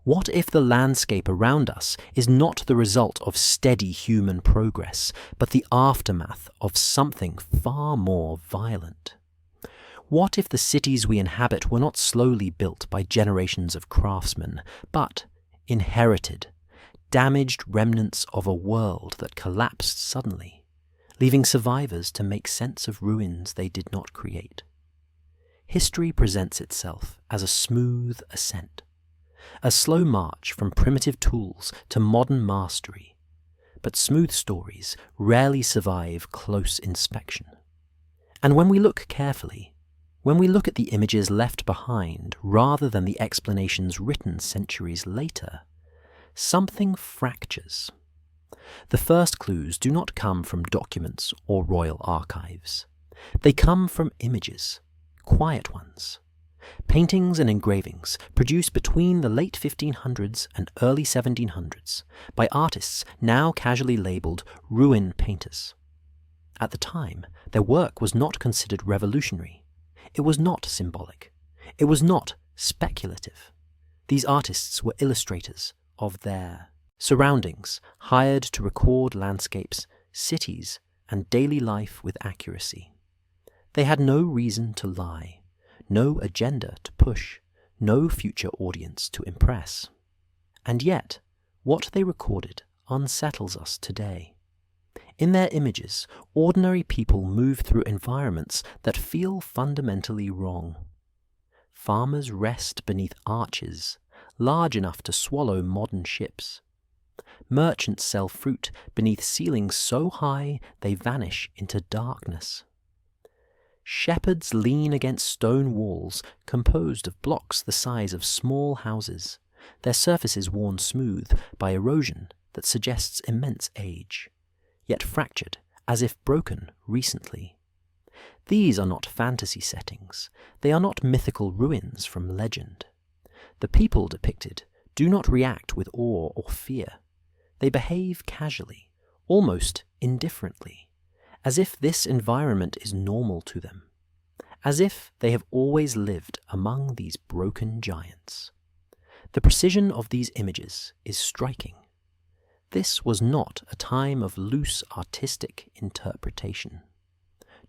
What if the landscape around us is not the result of steady human progress, but the aftermath of something far more violent? What if the cities we inhabit were not slowly built by generations of craftsmen, but inherited, damaged remnants of a world that collapsed suddenly, leaving survivors to make sense of ruins they did not create? History presents itself as a smooth ascent, a slow march from primitive tools to modern mastery, but smooth stories rarely survive close inspection. And when we look carefully, when we look at the images left behind rather than the explanations written centuries later, something fractures. The first clues do not come from documents or royal archives. They come from images, quiet ones. Paintings and engravings produced between the late 1500s and early 1700s by artists now casually labelled ruin painters. At the time, their work was not considered revolutionary. It was not symbolic. It was not speculative. These artists were illustrators of their surroundings, hired to record landscapes, cities, and daily life with accuracy. They had no reason to lie, no agenda to push, no future audience to impress. And yet, what they recorded unsettles us today. In their images, ordinary people move through environments that feel fundamentally wrong. Farmers rest beneath arches, large enough to swallow modern ships. Merchants sell fruit beneath ceilings so high they vanish into darkness. Shepherds lean against stone walls composed of blocks the size of small houses, their surfaces worn smooth by erosion that suggests immense age, yet fractured as if broken recently. These are not fantasy settings. They are not mythical ruins from legend. The people depicted do not react with awe or fear. They behave casually, almost indifferently, as if this environment is normal to them, as if they have always lived among these broken giants. The precision of these images is striking. This was not a time of loose artistic interpretation.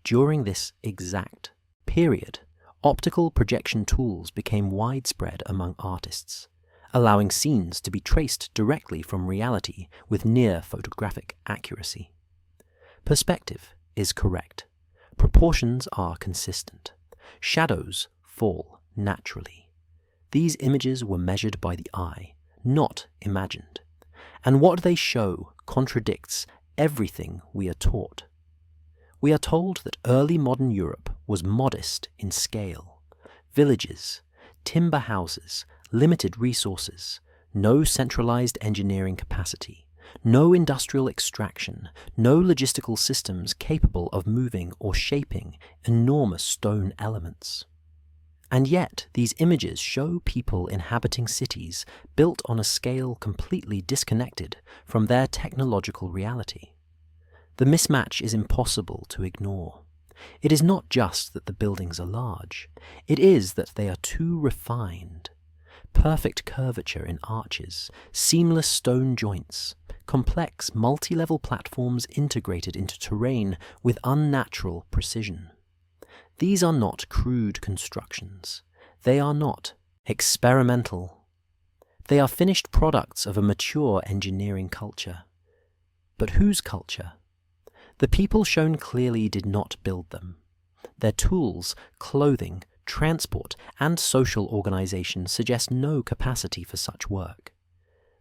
During this exact period, optical projection tools became widespread among artists, allowing scenes to be traced directly from reality with near photographic accuracy. Perspective is correct. Proportions are consistent. Shadows fall naturally. These images were measured by the eye, not imagined. And what they show contradicts everything we are taught. We are told that early modern Europe was modest in scale. Villages, timber houses, limited resources, no centralized engineering capacity, no industrial extraction, no logistical systems capable of moving or shaping enormous stone elements. And yet, these images show people inhabiting cities built on a scale completely disconnected from their technological reality. The mismatch is impossible to ignore. It is not just that the buildings are large. It is that they are too refined. Perfect curvature in arches, seamless stone joints, complex multi-level platforms integrated into terrain with unnatural precision. These are not crude constructions. They are not experimental. They are finished products of a mature engineering culture. But whose culture? The people shown clearly did not build them. Their tools, clothing, transport, and social organization suggest no capacity for such work.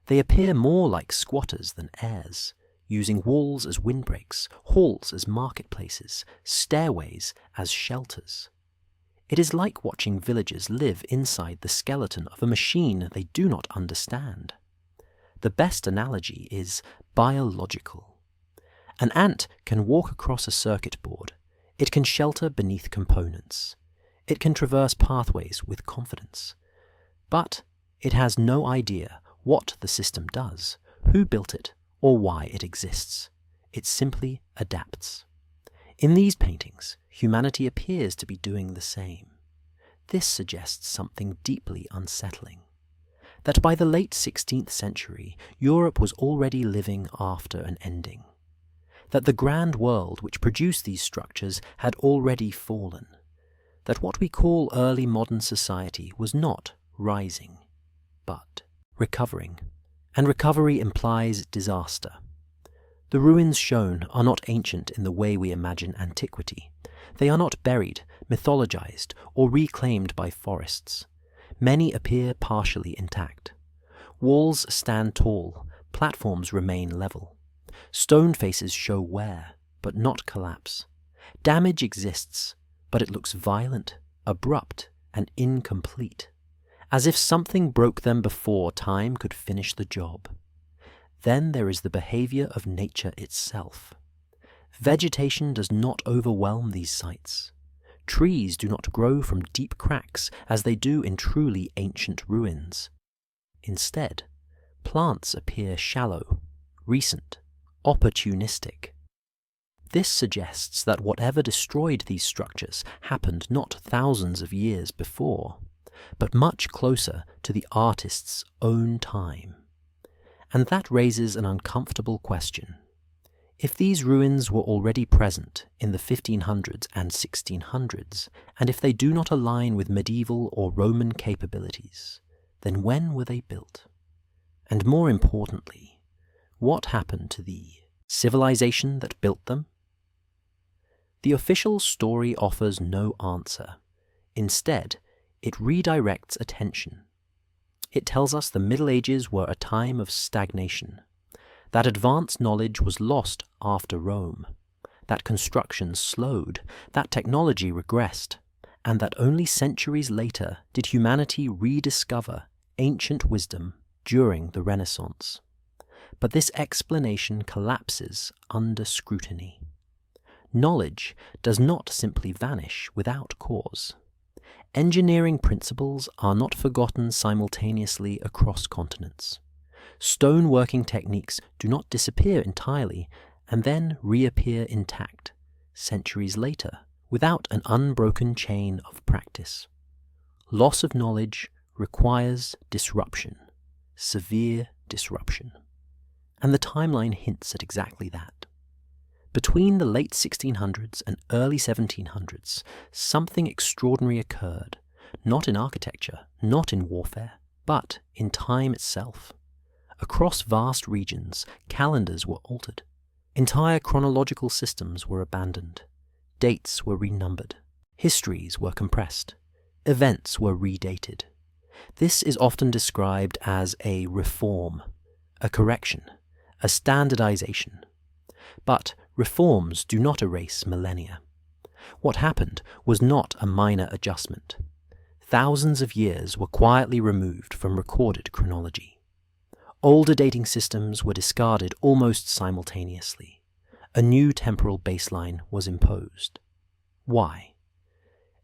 They appear more like squatters than heirs, using walls as windbreaks, halls as marketplaces, stairways as shelters. It is like watching villagers live inside the skeleton of a machine they do not understand. The best analogy is biological. An ant can walk across a circuit board. It can shelter beneath components. It can traverse pathways with confidence. But it has no idea what the system does, who built it, or why it exists. It simply adapts. In these paintings, humanity appears to be doing the same. This suggests something deeply unsettling. that by the late 16th century, Europe was already living after an ending, that the grand world which produced these structures had already fallen, that what we call early modern society was not rising, but recovering, and recovery implies disaster. The ruins shown are not ancient in the way we imagine antiquity. They are not buried, mythologized, or reclaimed by forests. Many appear partially intact. Walls stand tall, platforms remain level. Stone faces show wear, but not collapse. Damage exists, but it looks violent, abrupt, and incomplete, as if something broke them before time could finish the job. Then there is the behavior of nature itself. Vegetation does not overwhelm these sites. Trees do not grow from deep cracks as they do in truly ancient ruins. Instead, plants appear shallow, recent, opportunistic. This suggests that whatever destroyed these structures happened not thousands of years before, but much closer to the artist's own time. And that raises an uncomfortable question. If these ruins were already present in the 1500s and 1600s, and if they do not align with medieval or Roman capabilities, then when were they built? And more importantly, what happened to the civilization that built them? The official story offers no answer. Instead, it redirects attention. It tells us the Middle Ages were a time of stagnation, that advanced knowledge was lost after Rome, that construction slowed, that technology regressed, and that only centuries later did humanity rediscover ancient wisdom during the Renaissance. But this explanation collapses under scrutiny. Knowledge does not simply vanish without cause. Engineering principles are not forgotten simultaneously across continents. Stone-working techniques do not disappear entirely and then reappear intact, centuries later, without an unbroken chain of practice. Loss of knowledge requires disruption, severe disruption. And the timeline hints at exactly that. Between the late 1600s and early 1700s, something extraordinary occurred, not in architecture, not in warfare, but in time itself. Across vast regions, calendars were altered. Entire chronological systems were abandoned. Dates were renumbered. Histories were compressed. Events were redated. This is often described as a reform, a correction, a standardization. But reforms do not erase millennia. What happened was not a minor adjustment. Thousands of years were quietly removed from recorded chronology. Older dating systems were discarded almost simultaneously. A new temporal baseline was imposed. Why?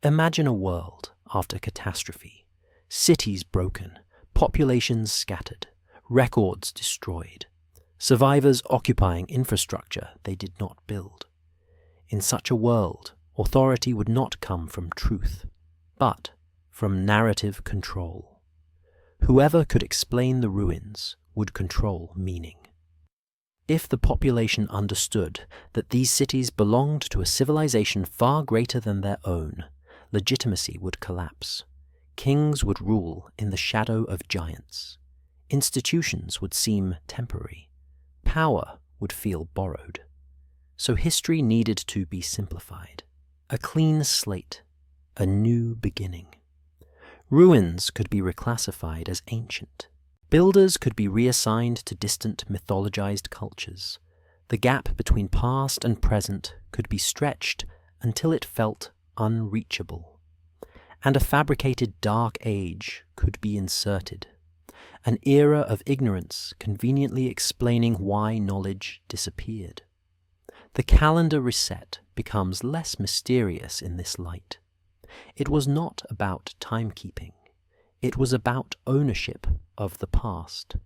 Imagine a world after catastrophe, cities broken, populations scattered, records destroyed, survivors occupying infrastructure they did not build. In such a world, authority would not come from truth, but from narrative control. Whoever could explain the ruins would control meaning. If the population understood that these cities belonged to a civilization far greater than their own, legitimacy would collapse. Kings would rule in the shadow of giants. Institutions would seem temporary. Power would feel borrowed. So history needed to be simplified. A clean slate, a new beginning. Ruins could be reclassified as ancient. Builders could be reassigned to distant mythologized cultures. The gap between past and present could be stretched until it felt unreachable. And a fabricated dark age could be inserted. An era of ignorance conveniently explaining why knowledge disappeared. The calendar reset becomes less mysterious in this light. It was not about timekeeping. It was about ownership of the past.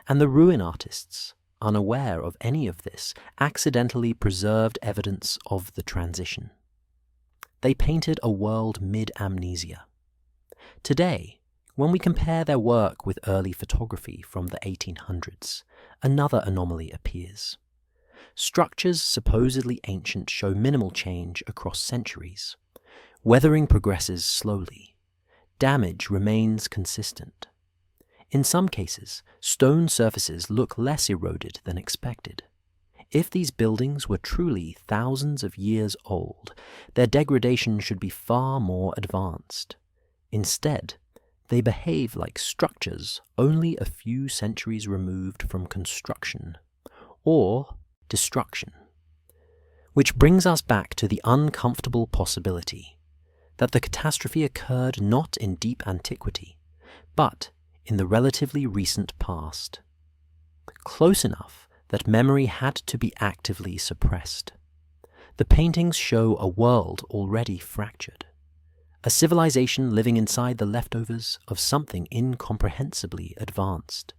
And the ruin artists, unaware of any of this, accidentally preserved evidence of the transition. They painted a world mid-amnesia. Today, When we compare their work with early photography from the 1800s, another anomaly appears. Structures supposedly ancient show minimal change across centuries. Weathering progresses slowly. Damage remains consistent. In some cases, stone surfaces look less eroded than expected. If these buildings were truly thousands of years old, their degradation should be far more advanced. Instead, they behave like structures only a few centuries removed from construction or destruction. Which brings us back to the uncomfortable possibility that the catastrophe occurred not in deep antiquity, but in the relatively recent past, close enough that memory had to be actively suppressed. The paintings show a world already fractured, a civilization living inside the leftovers of something incomprehensibly advanced,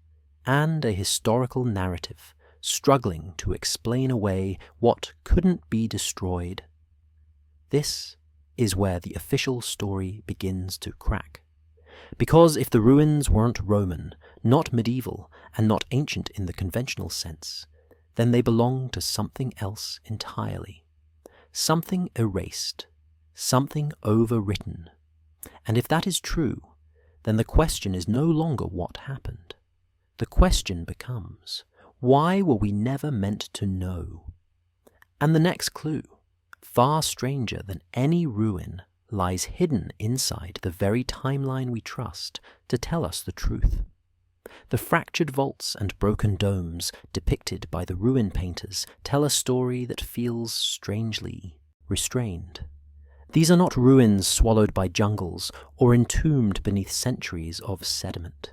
and a historical narrative struggling to explain away what couldn't be destroyed. This is where the official story begins to crack. Because if the ruins weren't Roman, not medieval, and not ancient in the conventional sense, then they belong to something else entirely. Something erased, something overwritten. And if that is true, then the question is no longer what happened. The question becomes, why were we never meant to know? And the next clue, far stranger than any ruin, lies hidden inside the very timeline we trust to tell us the truth. The fractured vaults and broken domes depicted by the ruin painters tell a story that feels strangely restrained. These are not ruins swallowed by jungles or entombed beneath centuries of sediment.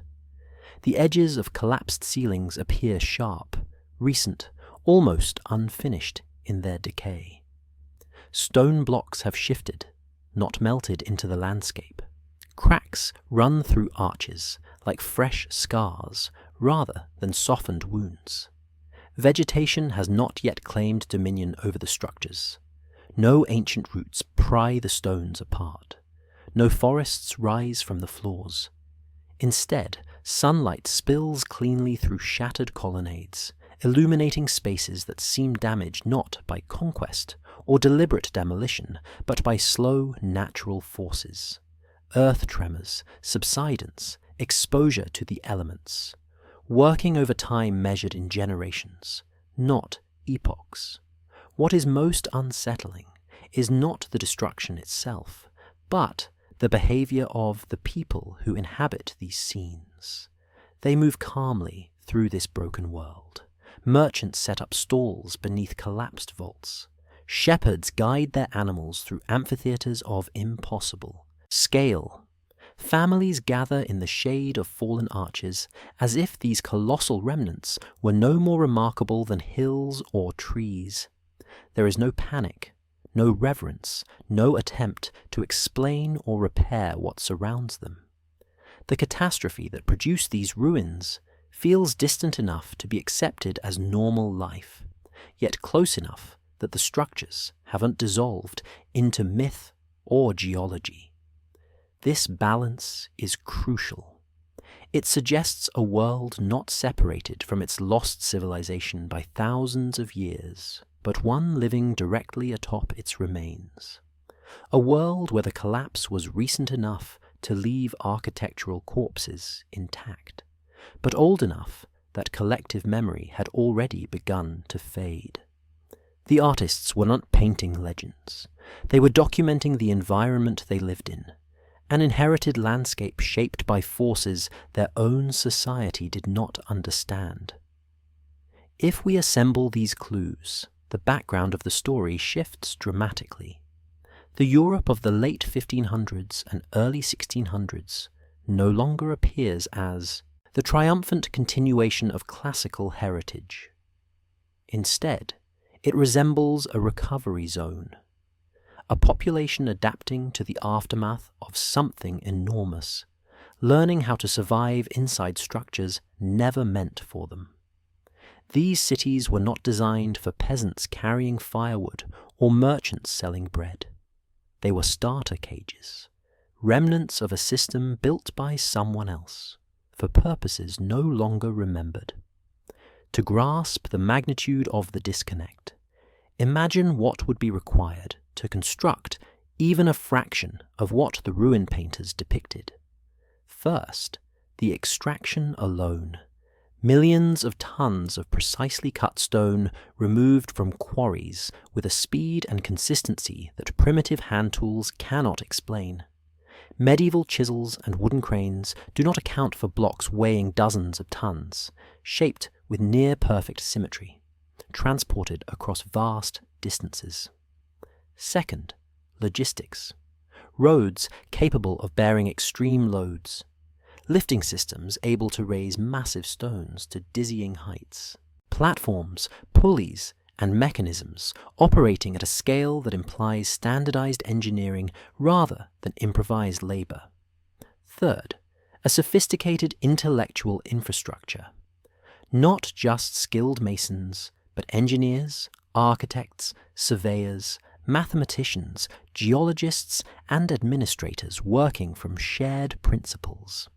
The edges of collapsed ceilings appear sharp, recent, almost unfinished in their decay. Stone blocks have shifted, not melted into the landscape. Cracks run through arches like fresh scars rather than softened wounds. Vegetation has not yet claimed dominion over the structures. No ancient roots pry the stones apart. No forests rise from the floors. Instead, sunlight spills cleanly through shattered colonnades, illuminating spaces that seem damaged not by conquest or deliberate demolition, but by slow natural forces. Earth tremors, subsidence, exposure to the elements, working over time measured in generations, not epochs. What is most unsettling is not the destruction itself, but the behavior of the people who inhabit these scenes. They move calmly through this broken world. Merchants set up stalls beneath collapsed vaults. Shepherds guide their animals through amphitheaters of impossible scale. Families gather in the shade of fallen arches as if these colossal remnants were no more remarkable than hills or trees. There is no panic, no reverence, no attempt to explain or repair what surrounds them. The catastrophe that produced these ruins feels distant enough to be accepted as normal life, yet close enough that the structures haven't dissolved into myth or geology. This balance is crucial. It suggests a world not separated from its lost civilization by thousands of years, but one living directly atop its remains. A world where the collapse was recent enough to leave architectural corpses intact, but old enough that collective memory had already begun to fade. The artists were not painting legends. They were documenting the environment they lived in, an inherited landscape shaped by forces their own society did not understand. If we assemble these clues, the background of the story shifts dramatically. The Europe of the late 1500s and early 1600s no longer appears as the triumphant continuation of classical heritage. Instead, it resembles a recovery zone, a population adapting to the aftermath of something enormous, learning how to survive inside structures never meant for them. These cities were not designed for peasants carrying firewood or merchants selling bread. They were starter cages, remnants of a system built by someone else, for purposes no longer remembered. To grasp the magnitude of the disconnect, imagine what would be required to construct even a fraction of what the ruin painters depicted. First, the extraction alone. Millions of tons of precisely cut stone removed from quarries with a speed and consistency that primitive hand tools cannot explain. Medieval chisels and wooden cranes do not account for blocks weighing dozens of tons, shaped with near-perfect symmetry, transported across vast distances. Second, logistics. Roads capable of bearing extreme loads. Lifting systems able to raise massive stones to dizzying heights. Platforms, pulleys, and mechanisms operating at a scale that implies standardized engineering rather than improvised labor. Third, a sophisticated intellectual infrastructure. Not just skilled masons, but engineers, architects, surveyors, mathematicians, geologists, and administrators working from shared principles.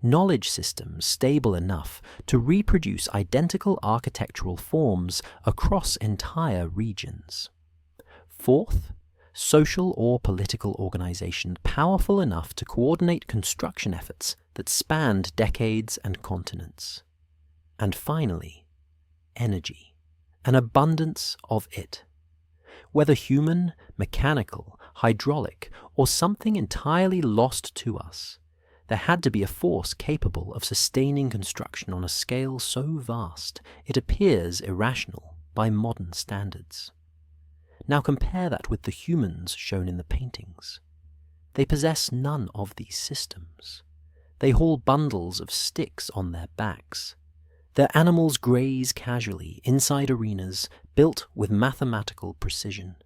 Knowledge systems stable enough to reproduce identical architectural forms across entire regions. Fourth, social or political organization powerful enough to coordinate construction efforts that spanned decades and continents. And finally, energy, an abundance of it. Whether human, mechanical, hydraulic, or something entirely lost to us, there had to be a force capable of sustaining construction on a scale so vast it appears irrational by modern standards. Now compare that with the humans shown in the paintings. They possess none of these systems. They haul bundles of sticks on their backs. Their animals graze casually inside arenas built with mathematical precision.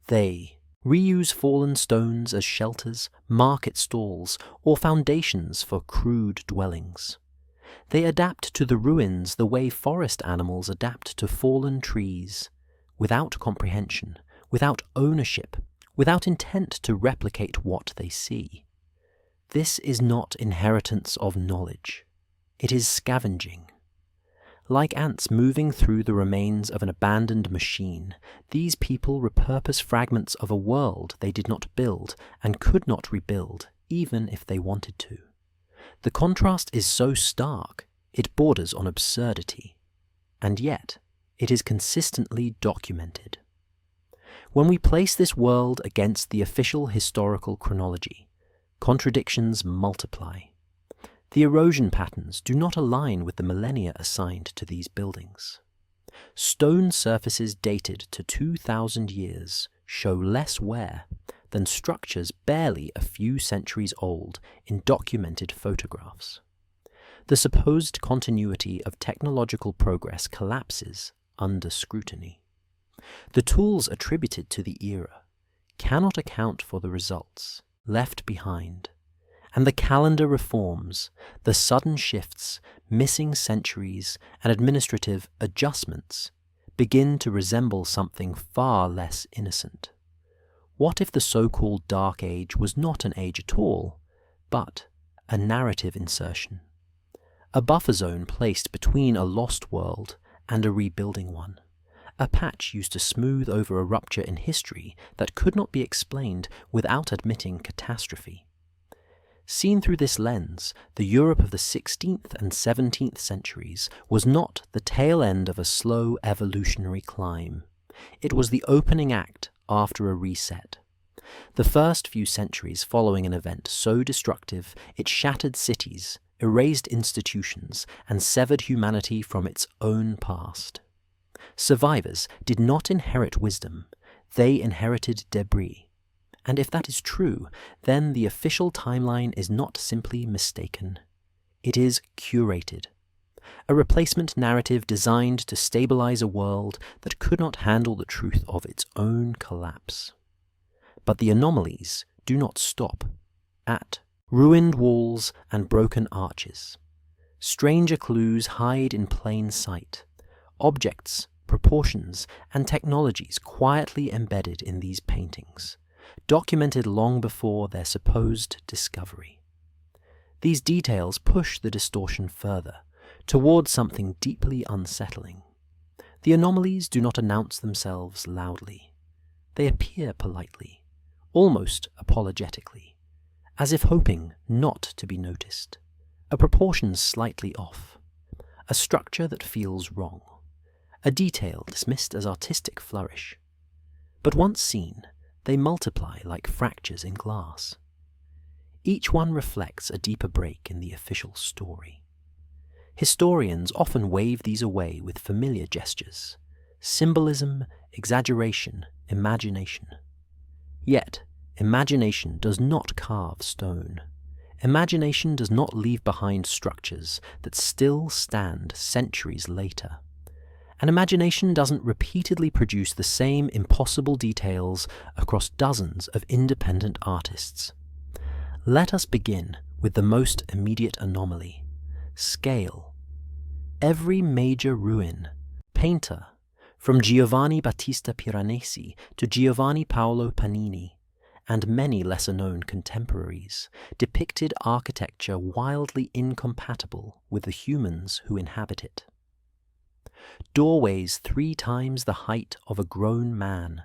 They reuse fallen stones as shelters, market stalls, or foundations for crude dwellings. They adapt to the ruins the way forest animals adapt to fallen trees, without comprehension, without ownership, without intent to replicate what they see. This is not inheritance of knowledge. It is scavenging. Like ants moving through the remains of an abandoned machine, these people repurpose fragments of a world they did not build and could not rebuild, even if they wanted to. The contrast is so stark, it borders on absurdity. And yet, it is consistently documented. When we place this world against the official historical chronology, contradictions multiply. The erosion patterns do not align with the millennia assigned to these buildings. Stone surfaces dated to 2,000 years show less wear than structures barely a few centuries old in documented photographs. The supposed continuity of technological progress collapses under scrutiny. The tools attributed to the era cannot account for the results left behind. And the calendar reforms, the sudden shifts, missing centuries, and administrative adjustments begin to resemble something far less innocent. What if the so-called Dark Age was not an age at all, but a narrative insertion? A buffer zone placed between a lost world and a rebuilding one. A patch used to smooth over a rupture in history that could not be explained without admitting catastrophe. Seen through this lens, the Europe of the 16th and 17th centuries was not the tail end of a slow evolutionary climb. It was the opening act after a reset. The first few centuries following an event so destructive it shattered cities, erased institutions, and severed humanity from its own past. Survivors did not inherit wisdom, they inherited debris. And if that is true, then the official timeline is not simply mistaken. It is curated. A replacement narrative designed to stabilize a world that could not handle the truth of its own collapse. But the anomalies do not stop at ruined walls and broken arches. Stranger clues hide in plain sight. Objects, proportions, and technologies quietly embedded in these paintings. documented long before their supposed discovery. These details push the distortion further, towards something deeply unsettling. The anomalies do not announce themselves loudly. They appear politely, almost apologetically, as if hoping not to be noticed. A proportion slightly off, a structure that feels wrong, a detail dismissed as artistic flourish. But once seen, they multiply like fractures in glass. Each one reflects a deeper break in the official story. Historians often wave these away with familiar gestures: symbolism, exaggeration, imagination. Yet, imagination does not carve stone. Imagination does not leave behind structures that still stand centuries later. And imagination doesn't repeatedly produce the same impossible details across dozens of independent artists. Let us begin with the most immediate anomaly: scale. Every major ruin, painter, from Giovanni Battista Piranesi to Giovanni Paolo Panini, and many lesser-known contemporaries, depicted architecture wildly incompatible with the humans who inhabit it. Doorways 3 times the height of a grown man,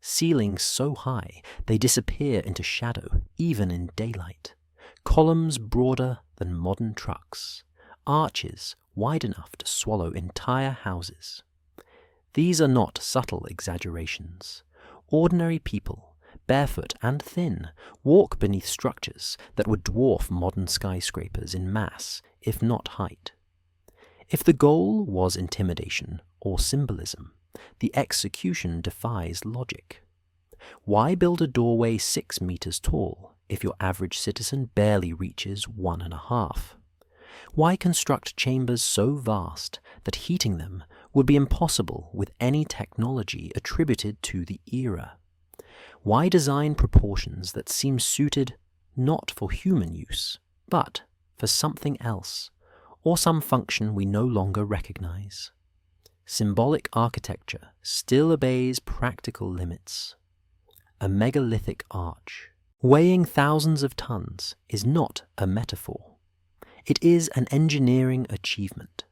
ceilings so high they disappear into shadow even in daylight, columns broader than modern trucks, arches wide enough to swallow entire houses. These are not subtle exaggerations. Ordinary people, barefoot and thin, walk beneath structures that would dwarf modern skyscrapers in mass, if not height. If the goal was intimidation or symbolism, the execution defies logic. Why build a doorway 6 meters tall if your average citizen barely reaches 1.5? Why construct chambers so vast that heating them would be impossible with any technology attributed to the era? Why design proportions that seem suited not for human use, but for something else, or some function we no longer recognize? Symbolic architecture still obeys practical limits. A megalithic arch, weighing thousands of tons, is not a metaphor. It is an engineering achievement,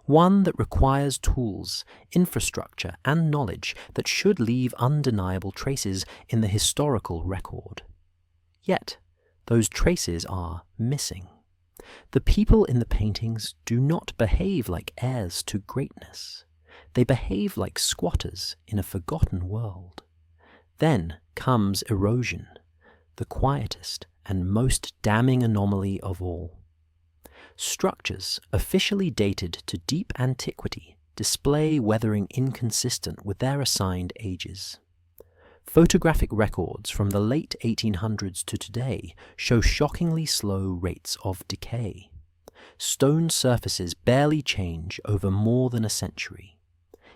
one that requires tools, infrastructure, and knowledge that should leave undeniable traces in the historical record. Yet, those traces are missing. The people in the paintings do not behave like heirs to greatness. They behave like squatters in a forgotten world. Then comes erosion, the quietest and most damning anomaly of all. Structures officially dated to deep antiquity display weathering inconsistent with their assigned ages. Photographic records from the late 1800s to today show shockingly slow rates of decay. Stone surfaces barely change over more than a century.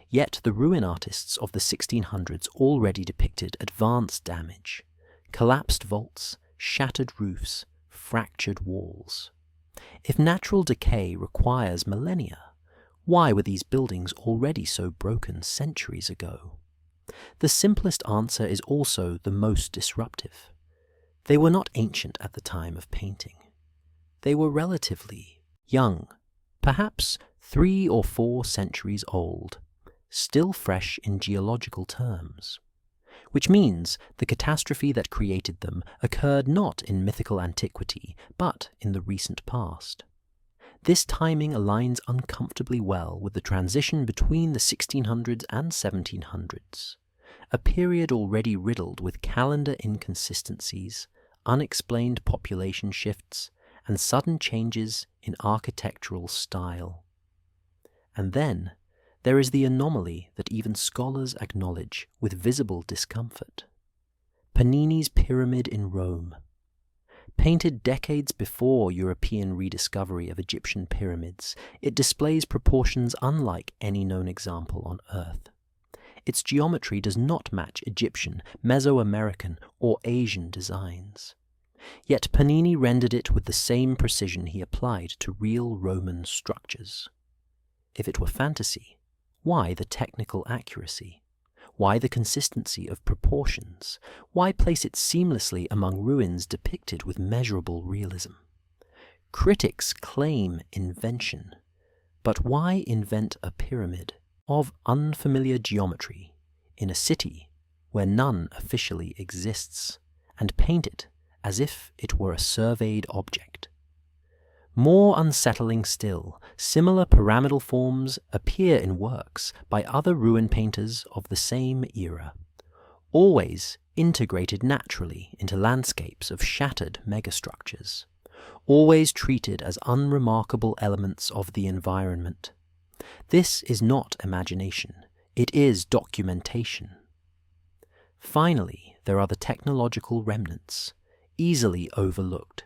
Yet the ruin artists of the 1600s already depicted advanced damage: collapsed vaults, shattered roofs, fractured walls. If natural decay requires millennia, why were these buildings already so broken centuries ago? The simplest answer is also the most disruptive. They were not ancient at the time of painting. They were relatively young, perhaps 3 or 4 centuries old, still fresh in geological terms. Which means the catastrophe that created them occurred not in mythical antiquity, but in the recent past. This timing aligns uncomfortably well with the transition between the 1600s and 1700s, a period already riddled with calendar inconsistencies, unexplained population shifts, and sudden changes in architectural style. And then, there is the anomaly that even scholars acknowledge with visible discomfort: Panini's Pyramid in Rome. Painted decades before European rediscovery of Egyptian pyramids, it displays proportions unlike any known example on Earth. Its geometry does not match Egyptian, Mesoamerican, or Asian designs. Yet Panini rendered it with the same precision he applied to real Roman structures. If it were fantasy, why the technical accuracy? Why the consistency of proportions? Why place it seamlessly among ruins depicted with measurable realism? Critics claim invention, but why invent a pyramid of unfamiliar geometry in a city where none officially exists, and paint it as if it were a surveyed object? More unsettling still, similar pyramidal forms appear in works by other ruin painters of the same era, always integrated naturally into landscapes of shattered megastructures, always treated as unremarkable elements of the environment. This is not imagination, it is documentation. Finally, there are the technological remnants, easily overlooked.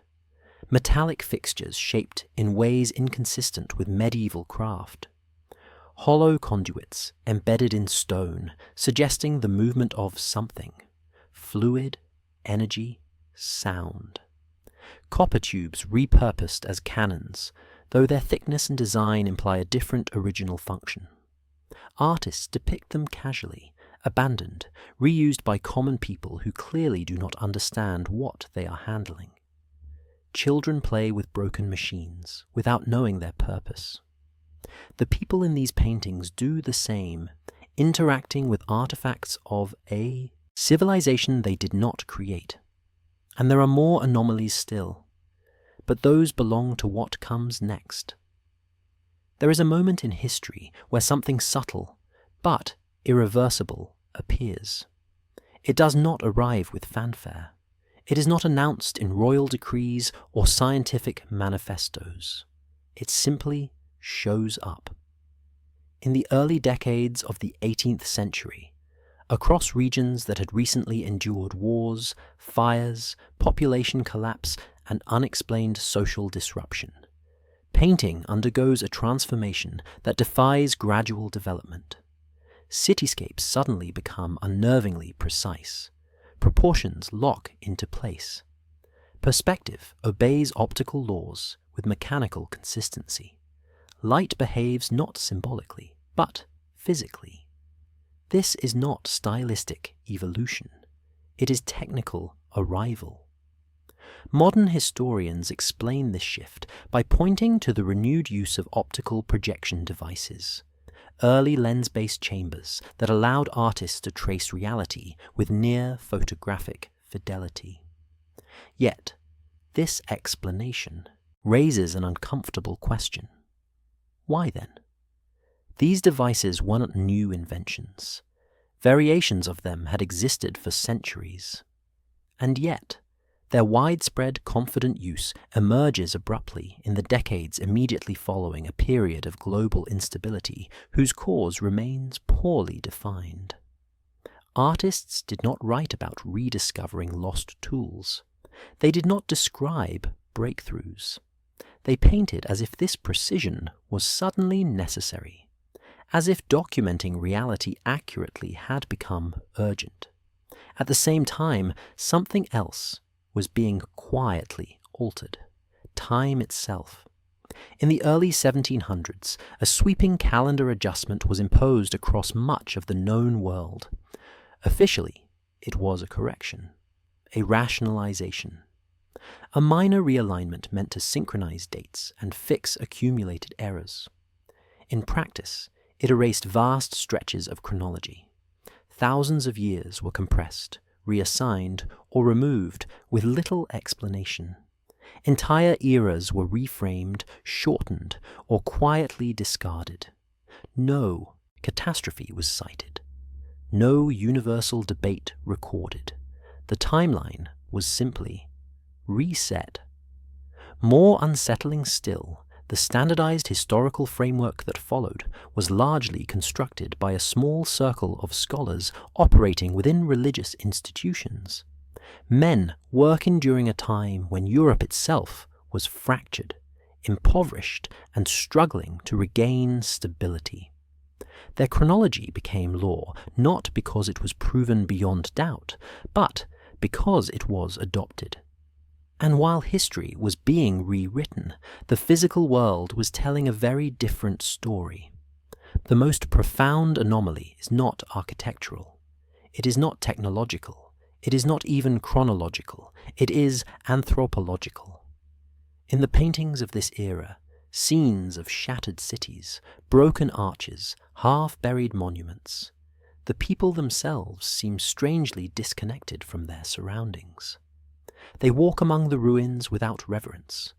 Metallic fixtures shaped in ways inconsistent with medieval craft. Hollow conduits embedded in stone, suggesting the movement of something. Fluid, energy, sound. Copper tubes repurposed as cannons, though their thickness and design imply a different original function. Artists depict them casually, abandoned, reused by common people who clearly do not understand what they are handling. Children play with broken machines without knowing their purpose. The people in these paintings do the same, interacting with artifacts of a civilization they did not create. And there are more anomalies still, but those belong to what comes next. There is a moment in history where something subtle, but irreversible, appears. It does not arrive with fanfare. It is not announced in royal decrees or scientific manifestos. It simply shows up. In the early decades of the 18th century, across regions that had recently endured wars, fires, population collapse, and unexplained social disruption, painting undergoes a transformation that defies gradual development. Cityscapes suddenly become unnervingly precise. Proportions lock into place. Perspective obeys optical laws with mechanical consistency. Light behaves not symbolically, but physically. This is not stylistic evolution. It is technical arrival. Modern historians explain this shift by pointing to the renewed use of optical projection devices, early lens-based chambers that allowed artists to trace reality with near photographic fidelity. Yet, this explanation raises an uncomfortable question. Why then? These devices were not new inventions. Variations of them had existed for centuries. And yet, their widespread, confident use emerges abruptly in the decades immediately following a period of global instability whose cause remains poorly defined. Artists did not write about rediscovering lost tools. They did not describe breakthroughs. They painted as if this precision was suddenly necessary, as if documenting reality accurately had become urgent. At the same time, something else was being quietly altered, time itself. In the early 1700s, a sweeping calendar adjustment was imposed across much of the known world. Officially, it was a correction, a rationalization. A minor realignment meant to synchronize dates and fix accumulated errors. In practice, it erased vast stretches of chronology. Thousands of years were compressed, reassigned, or removed with little explanation. Entire eras were reframed, shortened, or quietly discarded. No catastrophe was cited. No universal debate recorded. The timeline was simply reset. More unsettling still, the standardized historical framework that followed was largely constructed by a small circle of scholars operating within religious institutions. Men working during a time when Europe itself was fractured, impoverished, and struggling to regain stability. Their chronology became law not because it was proven beyond doubt, but because it was adopted. And while history was being rewritten, the physical world was telling a very different story. The most profound anomaly is not architectural. It is not technological. It is not even chronological. It is anthropological. In the paintings of this era, scenes of shattered cities, broken arches, half-buried monuments, the people themselves seem strangely disconnected from their surroundings. They walk among the ruins without reverence,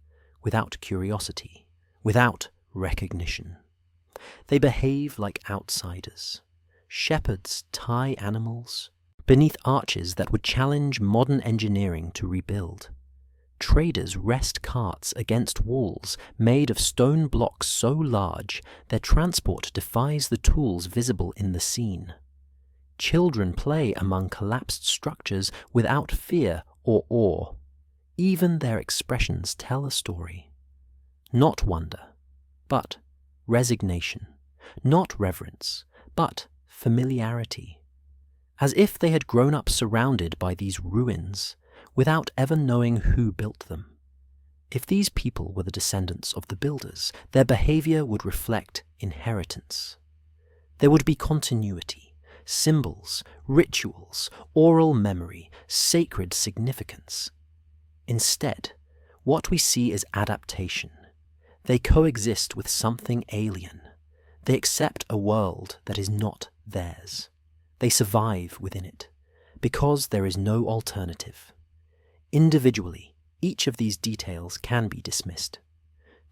without curiosity, without recognition. They behave like outsiders. Shepherds tie animals beneath arches that would challenge modern engineering to rebuild. Traders rest carts against walls made of stone blocks so large their transport defies the tools visible in the scene. Children play among collapsed structures without fear or awe. Even their expressions tell a story. Not wonder, but resignation. Not reverence, but familiarity. As if they had grown up surrounded by these ruins, without ever knowing who built them. If these people were the descendants of the builders, their behavior would reflect inheritance. There would be continuity, symbols, rituals, oral memory, sacred significance. Instead, what we see is adaptation. They coexist with something alien. They accept a world that is not theirs. They survive within it, because there is no alternative. Individually, each of these details can be dismissed.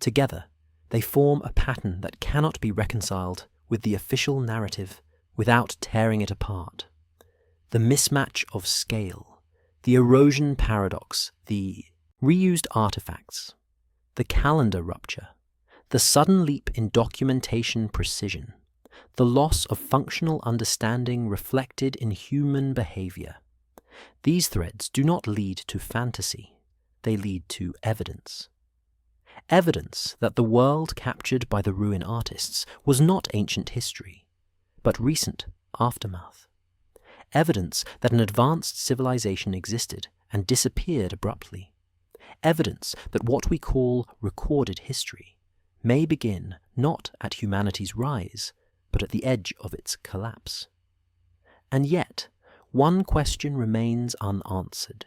Together, they form a pattern that cannot be reconciled with the official narrative without tearing it apart. The mismatch of scale, the erosion paradox, the reused artifacts, the calendar rupture, the sudden leap in documentation precision, the loss of functional understanding reflected in human behavior. These threads do not lead to fantasy, they lead to evidence. Evidence that the world captured by the ruin artists was not ancient history, but recent aftermath. Evidence that an advanced civilization existed and disappeared abruptly. Evidence that what we call recorded history may begin not at humanity's rise, but at the edge of its collapse. And yet, one question remains unanswered.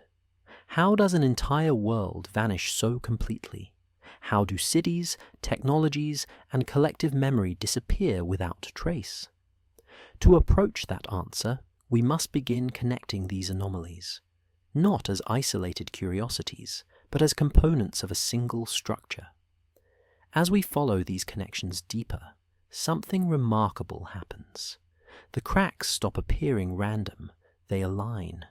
How does an entire world vanish so completely? How do cities, technologies, and collective memory disappear without trace? To approach that answer, we must begin connecting these anomalies, not as isolated curiosities, but as components of a single structure. As we follow these connections deeper, something remarkable happens. The cracks stop appearing random, they align.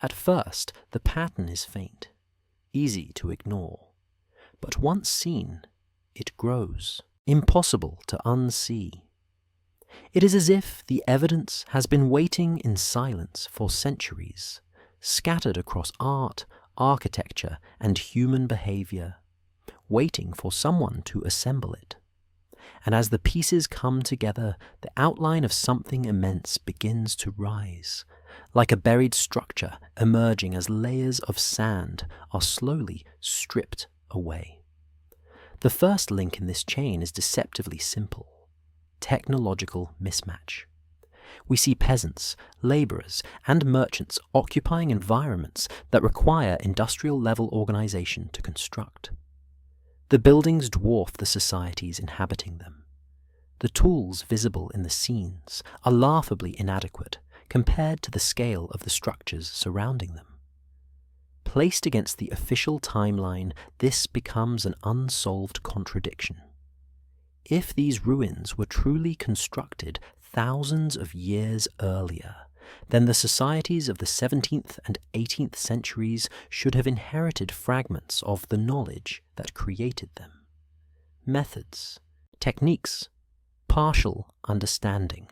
At first, the pattern is faint, easy to ignore. But once seen, it grows, impossible to unsee. It is as if the evidence has been waiting in silence for centuries, scattered across art, architecture, and human behavior, waiting for someone to assemble it. And as the pieces come together, the outline of something immense begins to rise, like a buried structure emerging as layers of sand are slowly stripped away. The first link in this chain is deceptively simple: technological mismatch. We see peasants, laborers, and merchants occupying environments that require industrial-level organization to construct. The buildings dwarf the societies inhabiting them. The tools visible in the scenes are laughably inadequate compared to the scale of the structures surrounding them. Placed against the official timeline, this becomes an unsolved contradiction. If these ruins were truly constructed thousands of years earlier, then the societies of the 17th and 18th centuries should have inherited fragments of the knowledge that created them. Methods, techniques, partial understanding.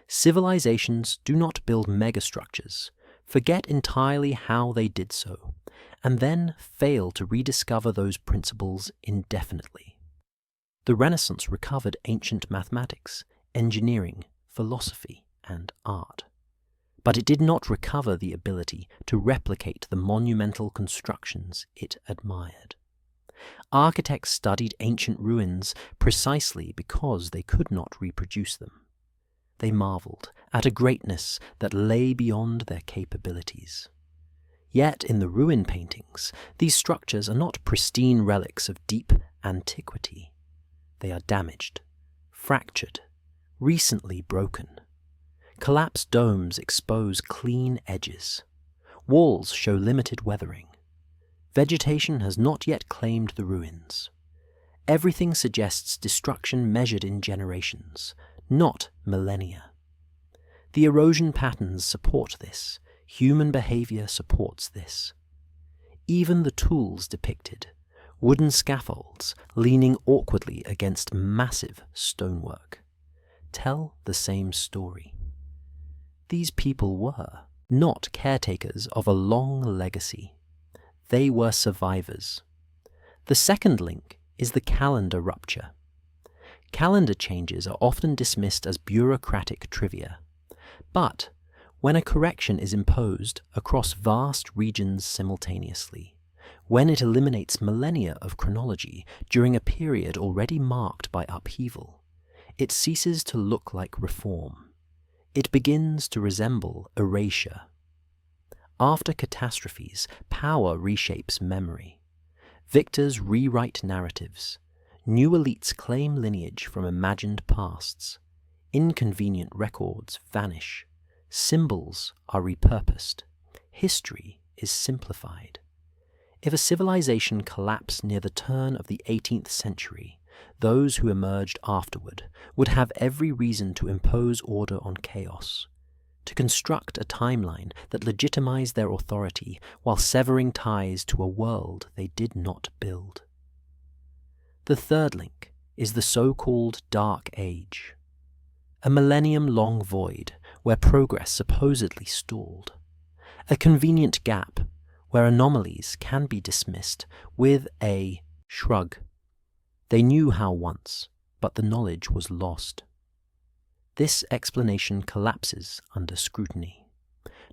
Civilizations do not build megastructures, forget entirely how they did so, and then fail to rediscover those principles indefinitely. The Renaissance recovered ancient mathematics, engineering, philosophy, and art. But it did not recover the ability to replicate the monumental constructions it admired. Architects studied ancient ruins precisely because they could not reproduce them. They marvelled at a greatness that lay beyond their capabilities. Yet in the ruin paintings, these structures are not pristine relics of deep antiquity. They are damaged, fractured, recently broken. Collapsed domes expose clean edges. Walls show limited weathering. Vegetation has not yet claimed the ruins. Everything suggests destruction measured in generations, not millennia. The erosion patterns support this. Human behavior supports this. Even the tools depicted, wooden scaffolds leaning awkwardly against massive stonework, tell the same story. These people were not caretakers of a long legacy. They were survivors. The second link is the calendar rupture. Calendar changes are often dismissed as bureaucratic trivia, but when a correction is imposed across vast regions simultaneously, when it eliminates millennia of chronology during a period already marked by upheaval, it ceases to look like reform. It begins to resemble erasure. After catastrophes, power reshapes memory. Victors rewrite narratives. New elites claim lineage from imagined pasts. Inconvenient records vanish. Symbols are repurposed. History is simplified. If a civilization collapsed near the turn of the 18th century, those who emerged afterward would have every reason to impose order on chaos, to construct a timeline that legitimized their authority while severing ties to a world they did not build. The third link is the so-called Dark Age, a millennium-long void where progress supposedly stalled, a convenient gap where anomalies can be dismissed with a shrug. They knew how once, but the knowledge was lost. This explanation collapses under scrutiny.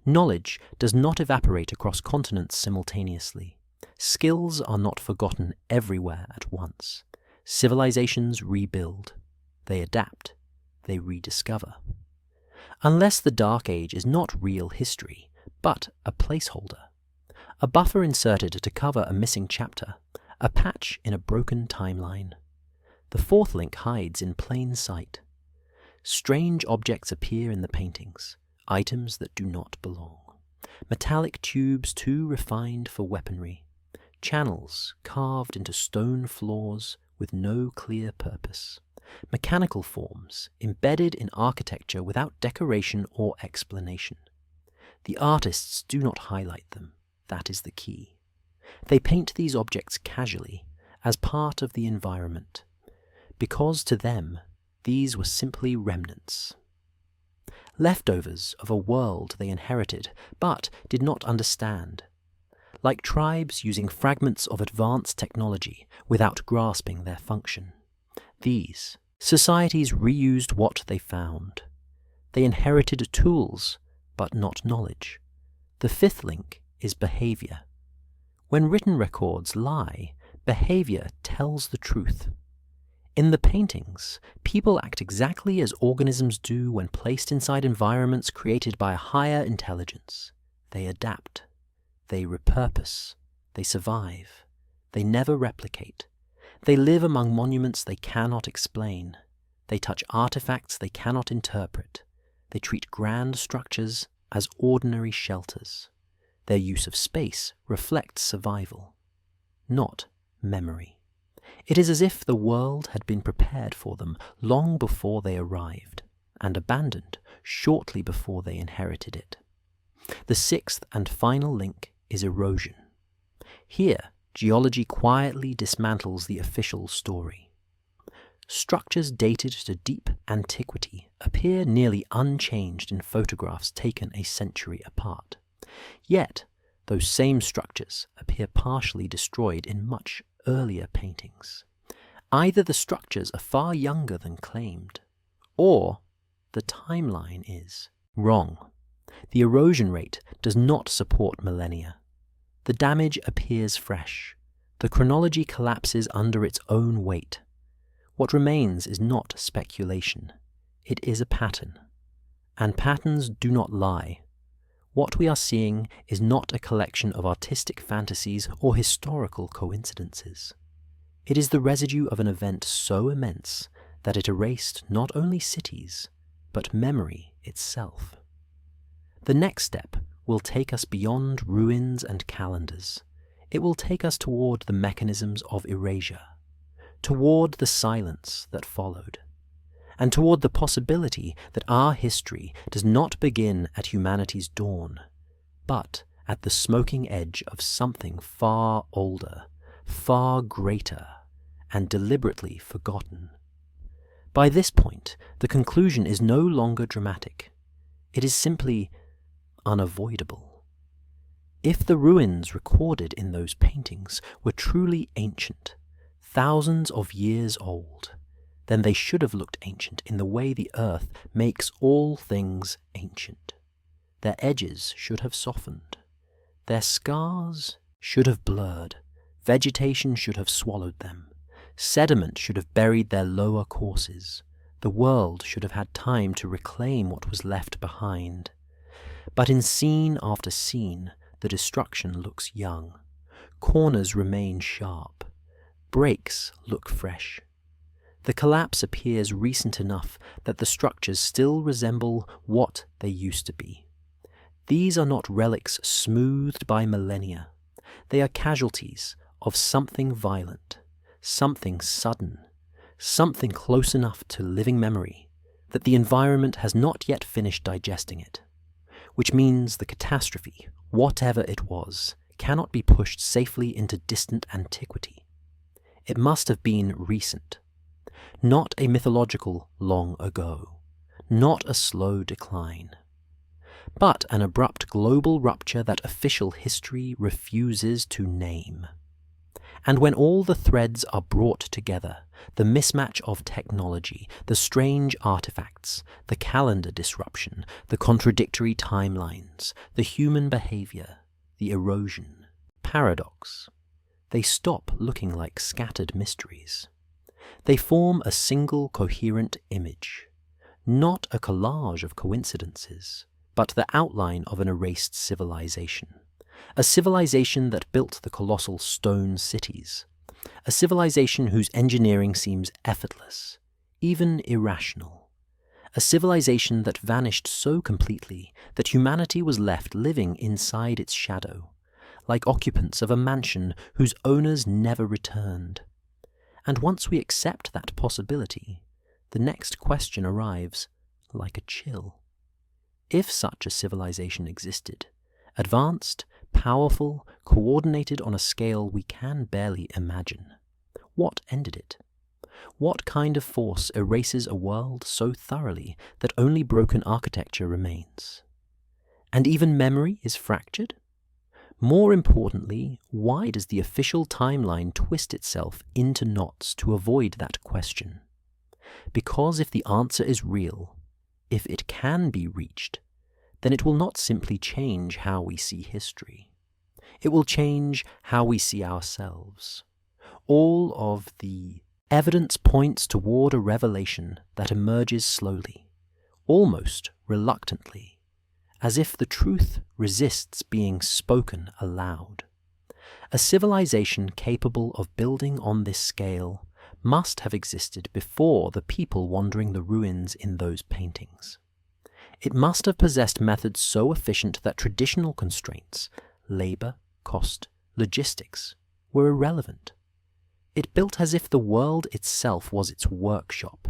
Knowledge does not evaporate across continents simultaneously. Skills are not forgotten everywhere at once. Civilizations rebuild. They adapt. They rediscover. Unless the Dark Age is not real history, but a placeholder, a buffer inserted to cover a missing chapter, a patch in a broken timeline. The fourth link hides in plain sight. Strange objects appear in the paintings, items that do not belong. Metallic tubes too refined for weaponry. Channels carved into stone floors with no clear purpose. Mechanical forms embedded in architecture without decoration or explanation. The artists do not highlight them. That is the key. They paint these objects casually, as part of the environment, because to them, these were simply remnants. Leftovers of a world they inherited, but did not understand. Like tribes using fragments of advanced technology without grasping their function. These societies reused what they found. They inherited tools, but not knowledge. The fifth link is behavior. When written records lie, behavior tells the truth. In the paintings, people act exactly as organisms do when placed inside environments created by a higher intelligence. They adapt. They repurpose. They survive. They never replicate. They live among monuments they cannot explain. They touch artifacts they cannot interpret. They treat grand structures as ordinary shelters. Their use of space reflects survival, not memory. It is as if the world had been prepared for them long before they arrived, and abandoned shortly before they inherited it. The sixth and final link is erosion. Here, geology quietly dismantles the official story. Structures dated to deep antiquity appear nearly unchanged in photographs taken a century apart. Yet, those same structures appear partially destroyed in much earlier paintings. Either the structures are far younger than claimed, or the timeline is wrong. The erosion rate does not support millennia. The damage appears fresh. The chronology collapses under its own weight. What remains is not speculation. It is a pattern, And patterns do not lie. What we are seeing is not a collection of artistic fantasies or historical coincidences. It is the residue of an event so immense that it erased not only cities, but memory itself. The next step will take us beyond ruins and calendars. It will take us toward the mechanisms of erasure, toward the silence that followed, and toward the possibility that our history does not begin at humanity's dawn, but at the smoking edge of something far older, far greater, and deliberately forgotten. By this point, the conclusion is no longer dramatic. It is simply unavoidable. If the ruins recorded in those paintings were truly ancient, thousands of years old, then they should have looked ancient in the way the earth makes all things ancient. Their edges should have softened. Their scars should have blurred. Vegetation should have swallowed them. Sediment should have buried their lower courses. The world should have had time to reclaim what was left behind. But in scene after scene, the destruction looks young. Corners remain sharp. Breaks look fresh. The collapse appears recent enough that the structures still resemble what they used to be. These are not relics smoothed by millennia. They are casualties of something violent, something sudden, something close enough to living memory that the environment has not yet finished digesting it, which means the catastrophe, whatever it was, cannot be pushed safely into distant antiquity. It must have been recent. Not a mythological long ago, not a slow decline, but an abrupt global rupture that official history refuses to name. And when all the threads are brought together, the mismatch of technology, the strange artifacts, the calendar disruption, the contradictory timelines, the human behavior, the erosion, paradox, they stop looking like scattered mysteries. They form a single coherent image, not a collage of coincidences, but the outline of an erased civilization. A civilization that built the colossal stone cities. A civilization whose engineering seems effortless, even irrational. A civilization that vanished so completely that humanity was left living inside its shadow, like occupants of a mansion whose owners never returned. And once we accept that possibility, the next question arrives like a chill. If such a civilization existed, advanced, powerful, coordinated on a scale we can barely imagine, what ended it? What kind of force erases a world so thoroughly that only broken architecture remains? And even memory is fractured? More importantly, why does the official timeline twist itself into knots to avoid that question? Because if the answer is real, if it can be reached, then it will not simply change how we see history. It will change how we see ourselves. All of the evidence points toward a revelation that emerges slowly, almost reluctantly, as if the truth resists being spoken aloud. A civilization capable of building on this scale must have existed before the people wandering the ruins in those paintings. It must have possessed methods so efficient that traditional constraints, labor, cost, logistics, were irrelevant. It built as if the world itself was its workshop.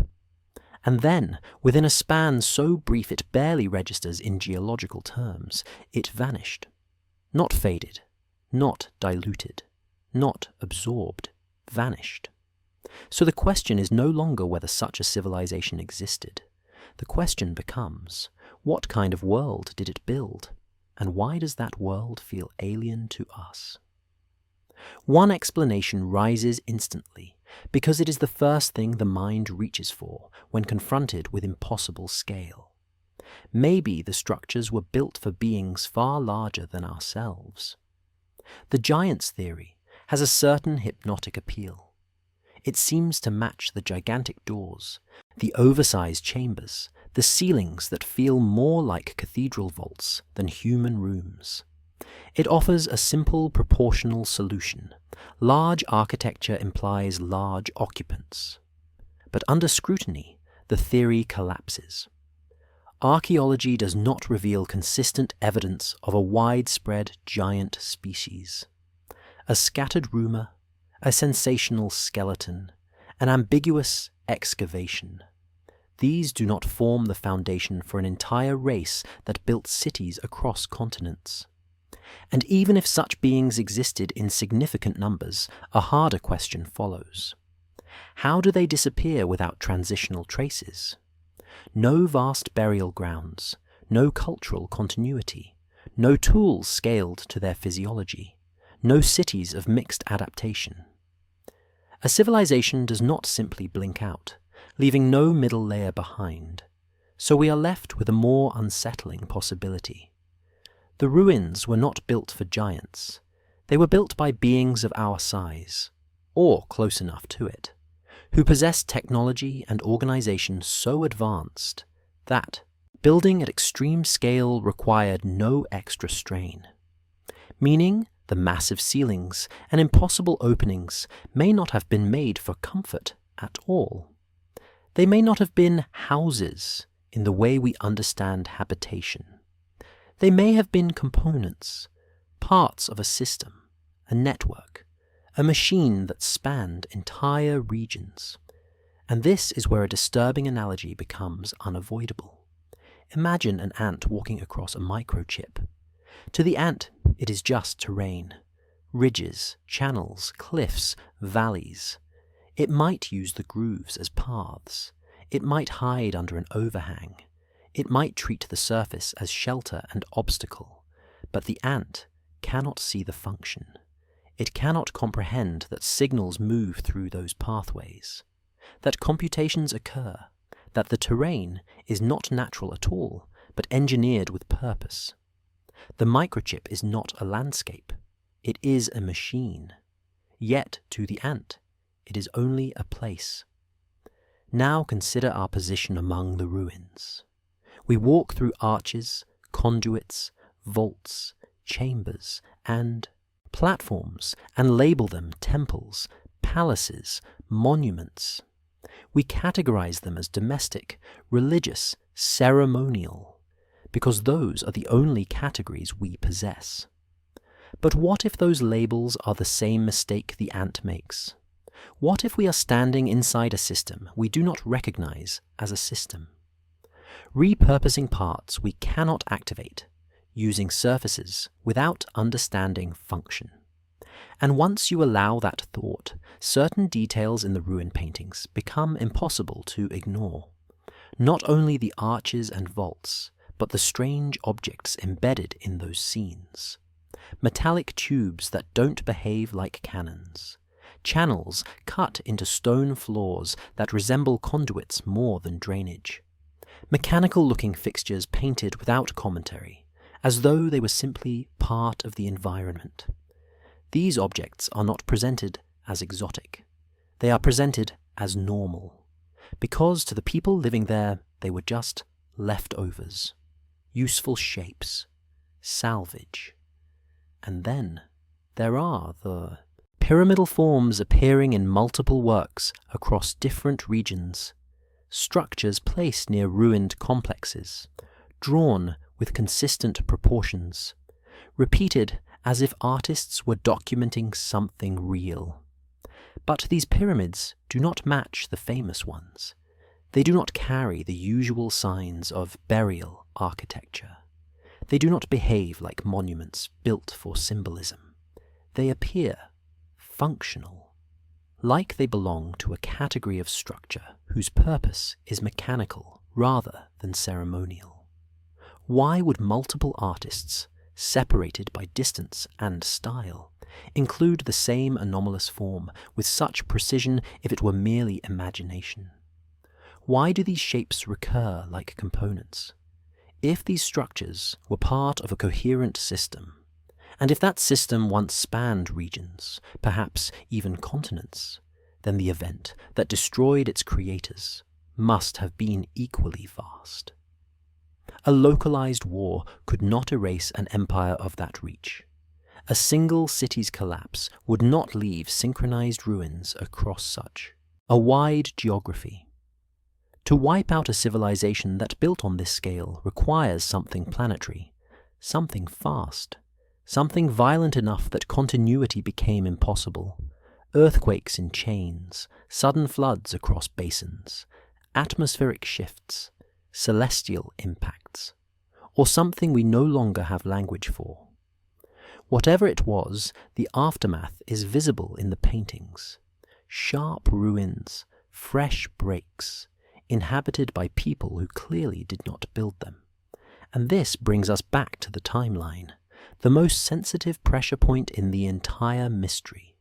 And then, within a span so brief it barely registers in geological terms, it vanished. Not faded, not diluted, not absorbed, vanished. So the question is no longer whether such a civilization existed. The question becomes, what kind of world did it build, and why does that world feel alien to us? One explanation rises instantly, because it is the first thing the mind reaches for when confronted with impossible scale. Maybe the structures were built for beings far larger than ourselves. The giants theory has a certain hypnotic appeal. It seems to match the gigantic doors, the oversized chambers, the ceilings that feel more like cathedral vaults than human rooms. It offers a simple proportional solution. Large architecture implies large occupants. But under scrutiny, the theory collapses. Archaeology does not reveal consistent evidence of a widespread giant species. A scattered rumour, a sensational skeleton, an ambiguous excavation. These do not form the foundation for an entire race that built cities across continents. And even if such beings existed in significant numbers, a harder question follows. How do they disappear without transitional traces? No vast burial grounds, no cultural continuity, no tools scaled to their physiology, no cities of mixed adaptation. A civilization does not simply blink out, leaving no middle layer behind, so we are left with a more unsettling possibility. The ruins were not built for giants. They were built by beings of our size, or close enough to it, who possessed technology and organization so advanced that building at extreme scale required no extra strain. Meaning, the massive ceilings and impossible openings may not have been made for comfort at all. They may not have been houses in the way we understand habitation. They may have been components, parts of a system, a network, a machine that spanned entire regions. And this is where a disturbing analogy becomes unavoidable. Imagine an ant walking across a microchip. To the ant, it is just terrain, ridges, channels, cliffs, valleys. It might use the grooves as paths. It might hide under an overhang. It might treat the surface as shelter and obstacle. But the ant cannot see the function. It cannot comprehend that signals move through those pathways, that computations occur, that the terrain is not natural at all, but engineered with purpose. The microchip is not a landscape. It is a machine. Yet, to the ant, it is only a place. Now consider our position among the ruins. We walk through arches, conduits, vaults, chambers, and platforms, and label them temples, palaces, monuments. We categorize them as domestic, religious, ceremonial, because those are the only categories we possess. But what if those labels are the same mistake the ant makes? What if we are standing inside a system we do not recognize as a system? Repurposing parts we cannot activate, using surfaces without understanding function. And once you allow that thought, certain details in the ruin paintings become impossible to ignore. Not only the arches and vaults, but the strange objects embedded in those scenes. Metallic tubes that don't behave like cannons. Channels cut into stone floors that resemble conduits more than drainage. Mechanical-looking fixtures painted without commentary, as though they were simply part of the environment. These objects are not presented as exotic. They are presented as normal, because to the people living there, they were just leftovers, useful shapes, salvage. And then there are the pyramidal forms appearing in multiple works across different regions, structures placed near ruined complexes, drawn with consistent proportions, repeated as if artists were documenting something real. But these pyramids do not match the famous ones. They do not carry the usual signs of burial architecture. They do not behave like monuments built for symbolism. They appear functional, like they belong to a category of structure whose purpose is mechanical rather than ceremonial. Why would multiple artists, separated by distance and style, include the same anomalous form with such precision if it were merely imagination? Why do these shapes recur like components? If these structures were part of a coherent system, and if that system once spanned regions, perhaps even continents, then the event that destroyed its creators must have been equally vast. A localized war could not erase an empire of that reach. A single city's collapse would not leave synchronized ruins across such a wide geography. To wipe out a civilization that built on this scale requires something planetary, something fast, something violent enough that continuity became impossible. Earthquakes in chains, sudden floods across basins, atmospheric shifts, celestial impacts, or something we no longer have language for. Whatever it was, the aftermath is visible in the paintings. Sharp ruins, fresh breaks, inhabited by people who clearly did not build them. And this brings us back to the timeline, the most sensitive pressure point in the entire mystery.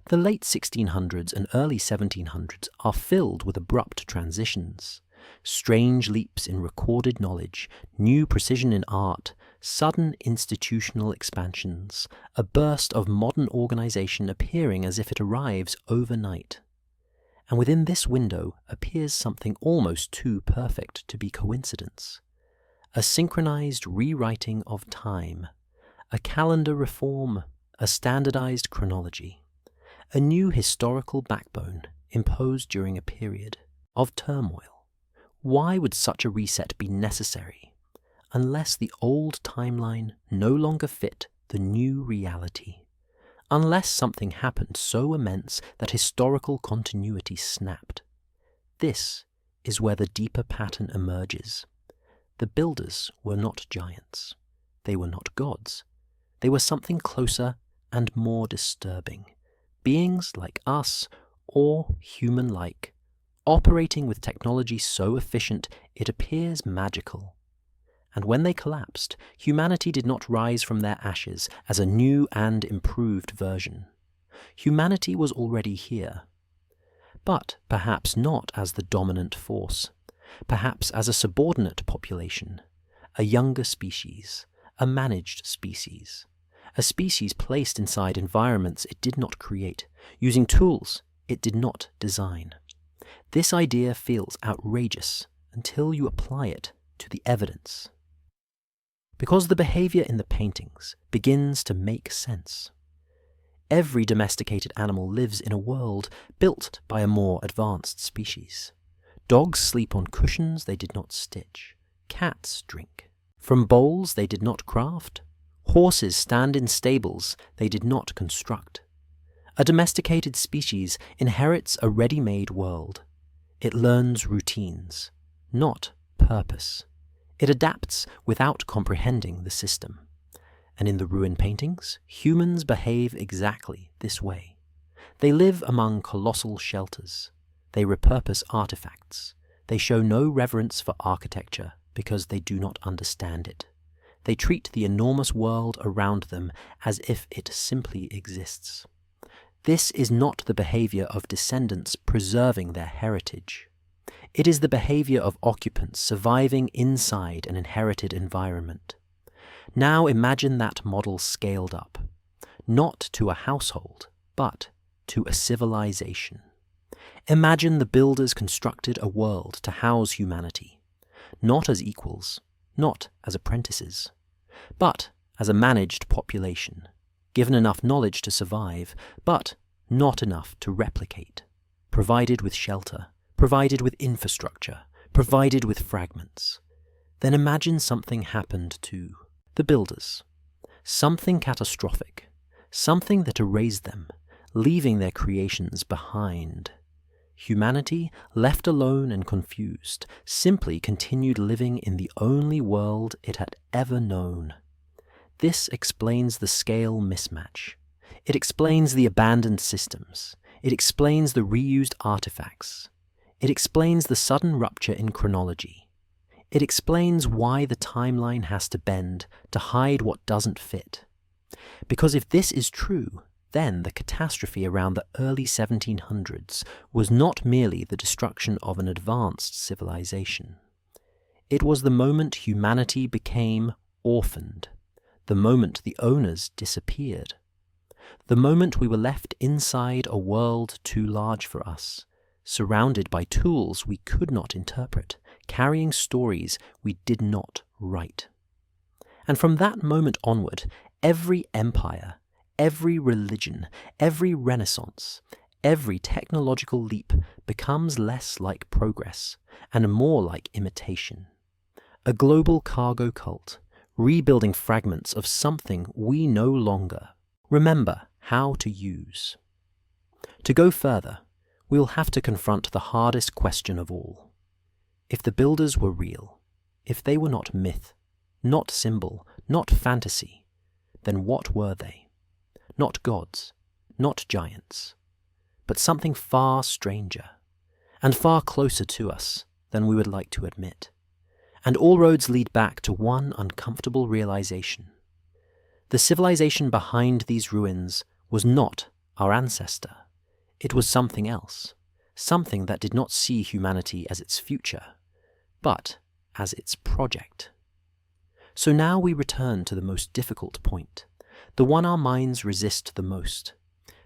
The late 1600s and early 1700s are filled with abrupt transitions, strange leaps in recorded knowledge, new precision in art, sudden institutional expansions, a burst of modern organization appearing as if it arrives overnight. And within this window appears something almost too perfect to be coincidence. A synchronized rewriting of time, a calendar reform, a standardized chronology, a new historical backbone imposed during a period of turmoil. Why would such a reset be necessary unless the old timeline no longer fit the new reality? Unless something happened so immense that historical continuity snapped. This is where the deeper pattern emerges. The builders were not giants. They were not gods. They were something closer and more disturbing. Beings like us, or human-like, operating with technology so efficient it appears magical. And when they collapsed, humanity did not rise from their ashes as a new and improved version. Humanity was already here. But perhaps not as the dominant force. Perhaps as a subordinate population. A younger species. A managed species. A species placed inside environments it did not create, using tools it did not design. This idea feels outrageous until you apply it to the evidence. Because the behavior in the paintings begins to make sense. Every domesticated animal lives in a world built by a more advanced species. Dogs sleep on cushions they did not stitch. Cats drink from bowls they did not craft. Horses stand in stables they did not construct. A domesticated species inherits a ready-made world. It learns routines, not purpose. It adapts without comprehending the system. And in the ruin paintings, humans behave exactly this way. They live among colossal shelters. They repurpose artifacts. They show no reverence for architecture because they do not understand it. They treat the enormous world around them as if it simply exists. This is not the behavior of descendants preserving their heritage. It is the behavior of occupants surviving inside an inherited environment. Now imagine that model scaled up, not to a household, but to a civilization. Imagine the builders constructed a world to house humanity, not as equals, not as apprentices, but as a managed population, given enough knowledge to survive, but not enough to replicate, provided with shelter, provided with infrastructure, provided with fragments. Then imagine something happened to the builders, something catastrophic, something that erased them, leaving their creations behind. Humanity, left alone and confused, simply continued living in the only world it had ever known. This explains the scale mismatch. It explains the abandoned systems. It explains the reused artifacts. It explains the sudden rupture in chronology. It explains why the timeline has to bend to hide what doesn't fit. Because if this is true, then the catastrophe around the early 1700s was not merely the destruction of an advanced civilization. It was the moment humanity became orphaned, the moment the owners disappeared, the moment we were left inside a world too large for us, surrounded by tools we could not interpret, carrying stories we did not write. And from that moment onward, every empire, every religion, every renaissance, every technological leap becomes less like progress and more like imitation. A global cargo cult, rebuilding fragments of something we no longer remember how to use. To go further, we will have to confront the hardest question of all. If the builders were real, if they were not myth, not symbol, not fantasy, then what were they? Not gods, not giants, but something far stranger and far closer to us than we would like to admit. And all roads lead back to one uncomfortable realization. The civilization behind these ruins was not our ancestor. It was something else, something that did not see humanity as its future, but as its project. So now we return to the most difficult point, the one our minds resist the most,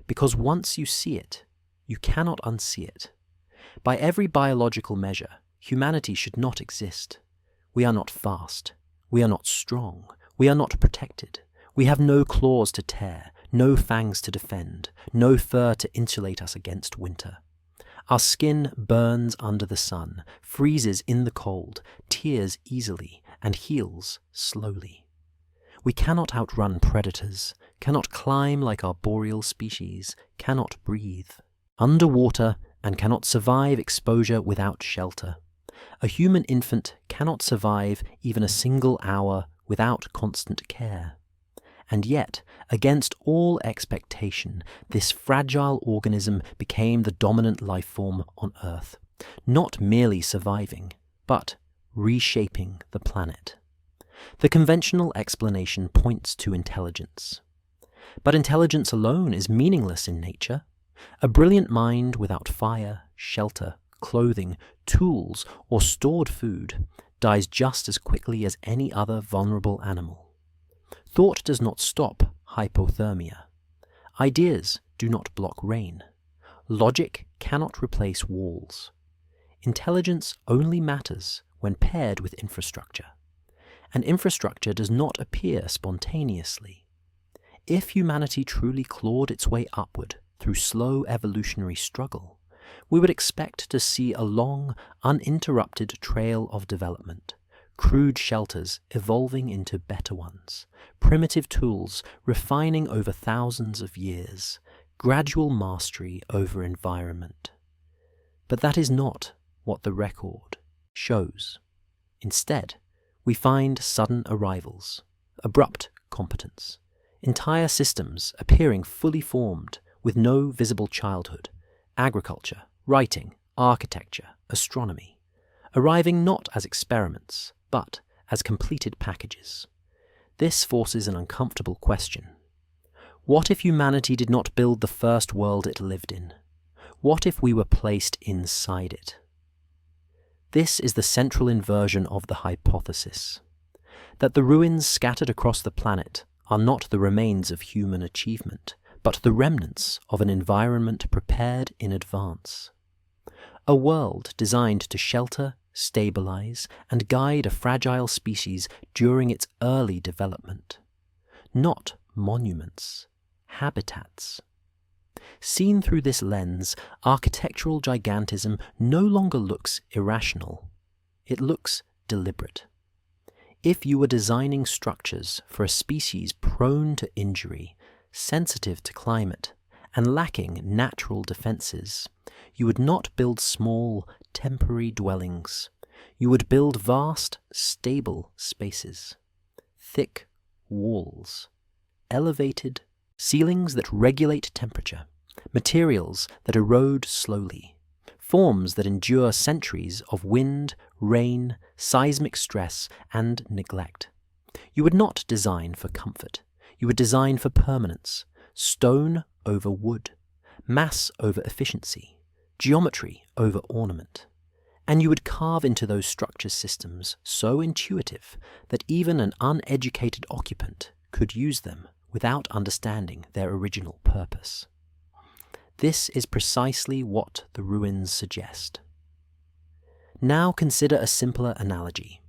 because once you see it, you cannot unsee it. By every biological measure, humanity should not exist. We are not fast. We are not strong. We are not protected. We have no claws to tear, no fangs to defend, no fur to insulate us against winter. Our skin burns under the sun, freezes in the cold, tears easily, and heals slowly. We cannot outrun predators, cannot climb like arboreal species, cannot breathe underwater, and cannot survive exposure without shelter. A human infant cannot survive even a single hour without constant care. And yet, against all expectation, this fragile organism became the dominant life form on Earth, not merely surviving, but reshaping the planet. The conventional explanation points to intelligence. But intelligence alone is meaningless in nature. A brilliant mind without fire, shelter, clothing, tools, or stored food dies just as quickly as any other vulnerable animal. Thought does not stop hypothermia. Ideas do not block rain. Logic cannot replace walls. Intelligence only matters when paired with infrastructure. And infrastructure does not appear spontaneously. If humanity truly clawed its way upward through slow evolutionary struggle, we would expect to see a long, uninterrupted trail of development, crude shelters evolving into better ones, primitive tools refining over thousands of years, gradual mastery over environment. But that is not what the record shows. Instead, we find sudden arrivals, abrupt competence, entire systems appearing fully formed with no visible childhood, agriculture, writing, architecture, astronomy, arriving not as experiments, but as completed packages. This forces an uncomfortable question. What if humanity did not build the first world it lived in? What if we were placed inside it? This is the central inversion of the hypothesis, that the ruins scattered across the planet are not the remains of human achievement, but the remnants of an environment prepared in advance. A world designed to shelter, stabilize, and guide a fragile species during its early development. Not monuments, habitats. Seen through this lens, architectural gigantism no longer looks irrational. It looks deliberate. If you were designing structures for a species prone to injury, sensitive to climate, and lacking natural defenses, you would not build small, temporary dwellings. You would build vast, stable spaces, thick walls, elevated ceilings that regulate temperature, materials that erode slowly, forms that endure centuries of wind, rain, seismic stress, and neglect. You would not design for comfort. You would design for permanence, stone over wood, mass over efficiency, geometry over ornament. And you would carve into those structure systems so intuitive that even an uneducated occupant could use them without understanding their original purpose. This is precisely what the ruins suggest. Now consider a simpler analogy.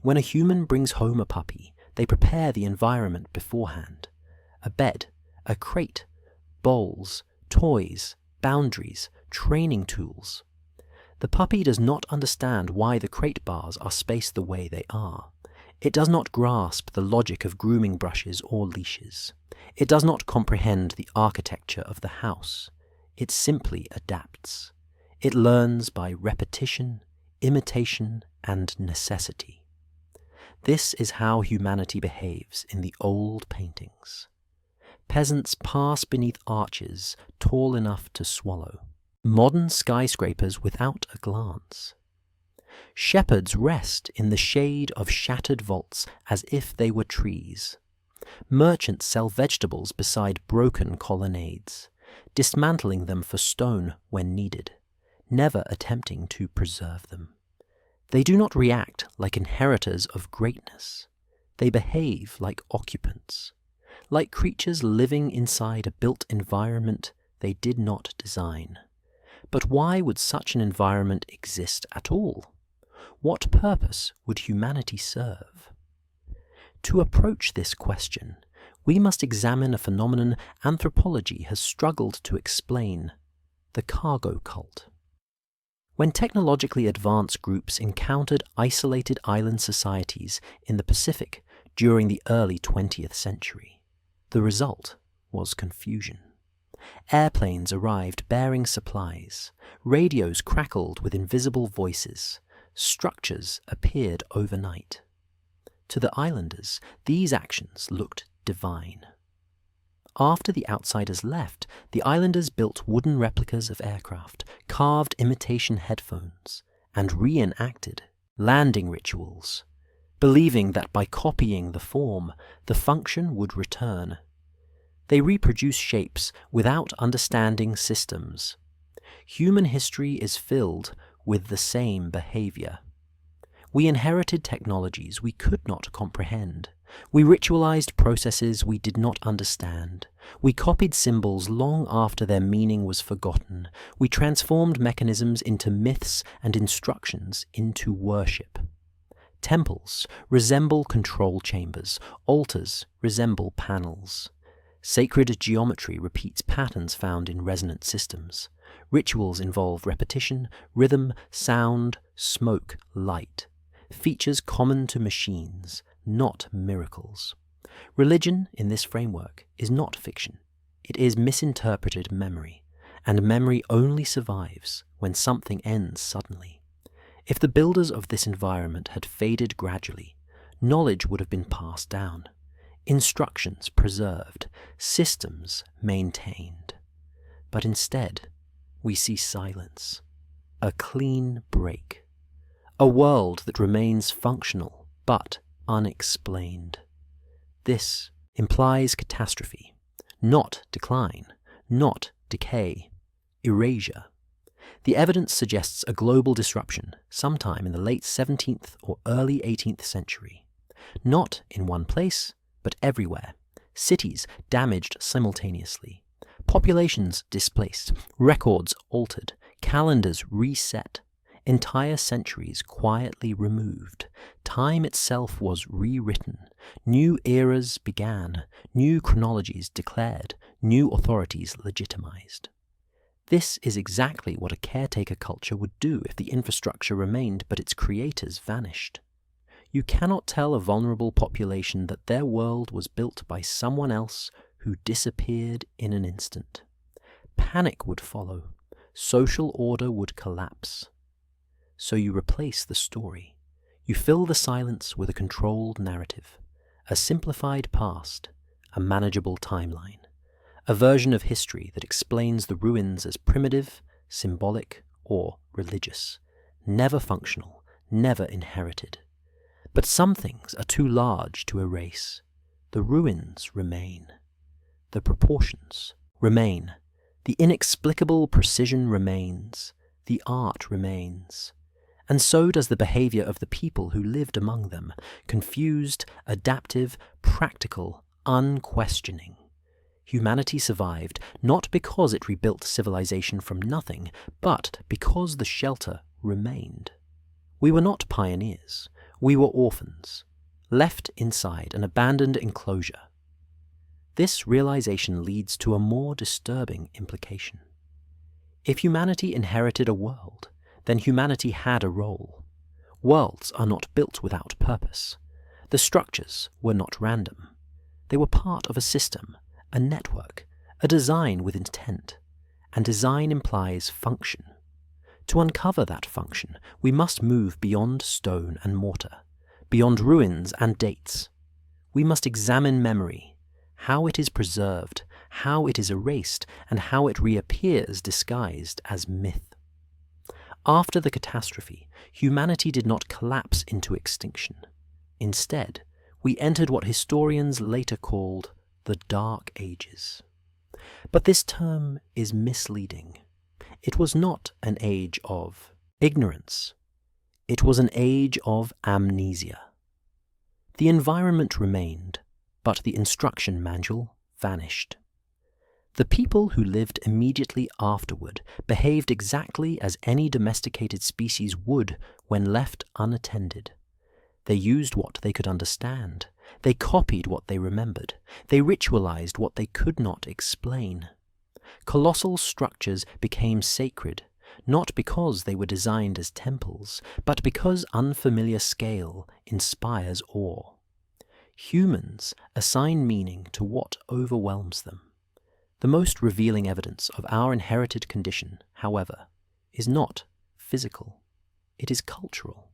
When a human brings home a puppy, they prepare the environment beforehand. A bed, a crate, bowls, toys, boundaries, training tools. The puppy does not understand why the crate bars are spaced the way they are. It does not grasp the logic of grooming brushes or leashes. It does not comprehend the architecture of the house. It simply adapts. It learns by repetition, imitation, and necessity. This is how humanity behaves in the old paintings. Peasants pass beneath arches tall enough to swallow. Modern skyscrapers without a glance. Shepherds rest in the shade of shattered vaults as if they were trees. Merchants sell vegetables beside broken colonnades, dismantling them for stone when needed, never attempting to preserve them. They do not react like inheritors of greatness. They behave like occupants, like creatures living inside a built environment they did not design. But why would such an environment exist at all? What purpose would humanity serve? To approach this question, we must examine a phenomenon anthropology has struggled to explain: the cargo cult. When technologically advanced groups encountered isolated island societies in the Pacific during the early 20th century, the result was confusion. Airplanes arrived bearing supplies, radios crackled with invisible voices, structures appeared overnight. To the islanders, these actions looked divine. After the outsiders left, the islanders built wooden replicas of aircraft, carved imitation headphones, and reenacted landing rituals, believing that by copying the form, the function would return. They reproduce shapes without understanding systems. Human history is filled with the same behavior. We inherited technologies we could not comprehend. We ritualized processes we did not understand. We copied symbols long after their meaning was forgotten. We transformed mechanisms into myths and instructions into worship. Temples resemble control chambers. Altars resemble panels. Sacred geometry repeats patterns found in resonant systems. Rituals involve repetition, rhythm, sound, smoke, light. Features common to machines, not miracles. Religion, in this framework, is not fiction. It is misinterpreted memory, and memory only survives when something ends suddenly. If the builders of this environment had faded gradually, knowledge would have been passed down, instructions preserved, systems maintained. But instead, we see silence, a clean break, a world that remains functional but unexplained. This implies catastrophe, not decline, not decay, erasure. The evidence suggests a global disruption sometime in the late 17th or early 18th century. Not in one place, but everywhere. Cities damaged simultaneously. Populations displaced. Records altered. Calendars reset. Entire centuries quietly removed. Time itself was rewritten. New eras began. New chronologies declared. New authorities legitimized. This is exactly what a caretaker culture would do if the infrastructure remained but its creators vanished. You cannot tell a vulnerable population that their world was built by someone else who disappeared in an instant. Panic would follow. Social order would collapse. So you replace the story. You fill the silence with a controlled narrative, a simplified past, a manageable timeline, a version of history that explains the ruins as primitive, symbolic, or religious, never functional, never inherited. But some things are too large to erase. The ruins remain. The proportions remain. The inexplicable precision remains. The art remains. And so does the behavior of the people who lived among them, confused, adaptive, practical, unquestioning. humanity survived not because it rebuilt civilization from nothing, but because the shelter remained. We were not pioneers. We were orphans, left inside an abandoned enclosure. This realization leads to a more disturbing implication. If humanity inherited a world, then humanity had a role. Worlds are not built without purpose. The structures were not random. They were part of a system, a network, a design with intent, and design implies function. To uncover that function, we must move beyond stone and mortar, beyond ruins and dates. We must examine memory, how it is preserved, how it is erased, and how it reappears disguised as myth. After the catastrophe, humanity did not collapse into extinction. Instead, we entered what historians later called the Dark Ages. But this term is misleading. It was not an age of ignorance. It was an age of amnesia. The environment remained, but the instruction manual vanished. The people who lived immediately afterward behaved exactly as any domesticated species would when left unattended. They used what they could understand. They copied what they remembered. They ritualized what they could not explain. Colossal structures became sacred, not because they were designed as temples, but because unfamiliar scale inspires awe. Humans assign meaning to what overwhelms them. The most revealing evidence of our inherited condition, however, is not physical. It is cultural.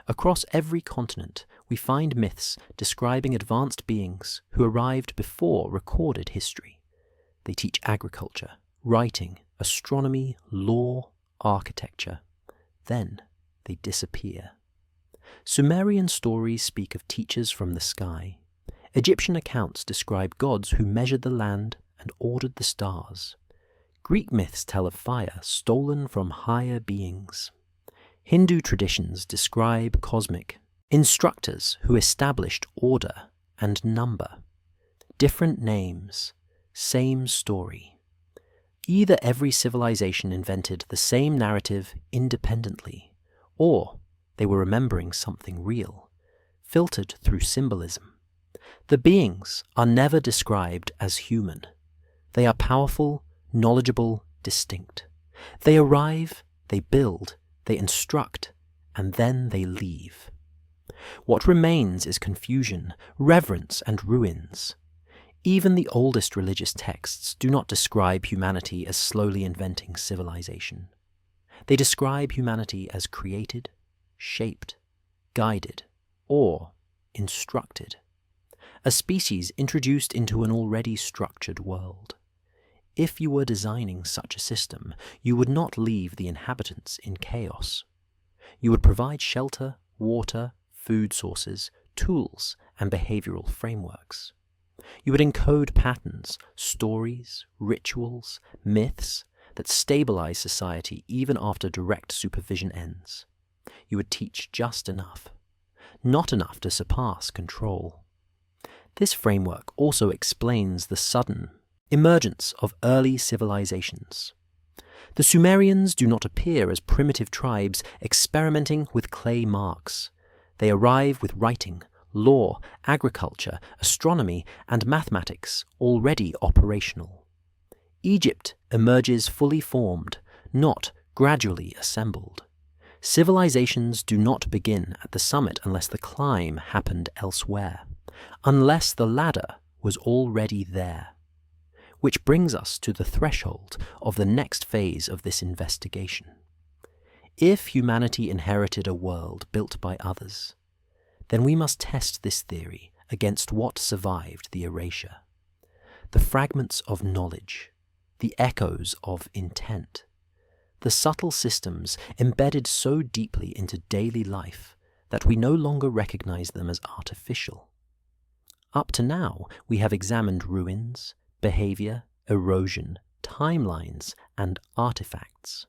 Across every continent, we find myths describing advanced beings who arrived before recorded history. They teach agriculture, writing, astronomy, law, architecture. Then they disappear. Sumerian stories speak of teachers from the sky. Egyptian accounts describe gods who measured the land and ordered the stars. Greek myths tell of fire stolen from higher beings. Hindu traditions describe cosmic instructors who established order and number. Different names, same story. Either every civilization invented the same narrative independently, or they were remembering something real, filtered through symbolism. The beings are never described as human. They are powerful, knowledgeable, distinct. They arrive, they build, they instruct, and then they leave. What remains is confusion, reverence, and ruins. Even the oldest religious texts do not describe humanity as slowly inventing civilization. They describe humanity as created, shaped, guided, or instructed. A species introduced into an already structured world. If you were designing such a system, you would not leave the inhabitants in chaos. You would provide shelter, water, food sources, tools, and behavioral frameworks. You would encode patterns, stories, rituals, myths that stabilize society even after direct supervision ends. You would teach just enough, not enough to surpass control. This framework also explains the sudden emergence of early civilizations. The Sumerians do not appear as primitive tribes experimenting with clay marks. They arrive with writing, law, agriculture, astronomy, and mathematics already operational. Egypt emerges fully formed, not gradually assembled. Civilizations do not begin at the summit unless the climb happened elsewhere, unless the ladder was already there. Which brings us to the threshold of the next phase of this investigation. If humanity inherited a world built by others, then we must test this theory against what survived the erasure. The fragments of knowledge, the echoes of intent, the subtle systems embedded so deeply into daily life that we no longer recognize them as artificial. Up to now, we have examined ruins, behavior, erosion, timelines, and artifacts.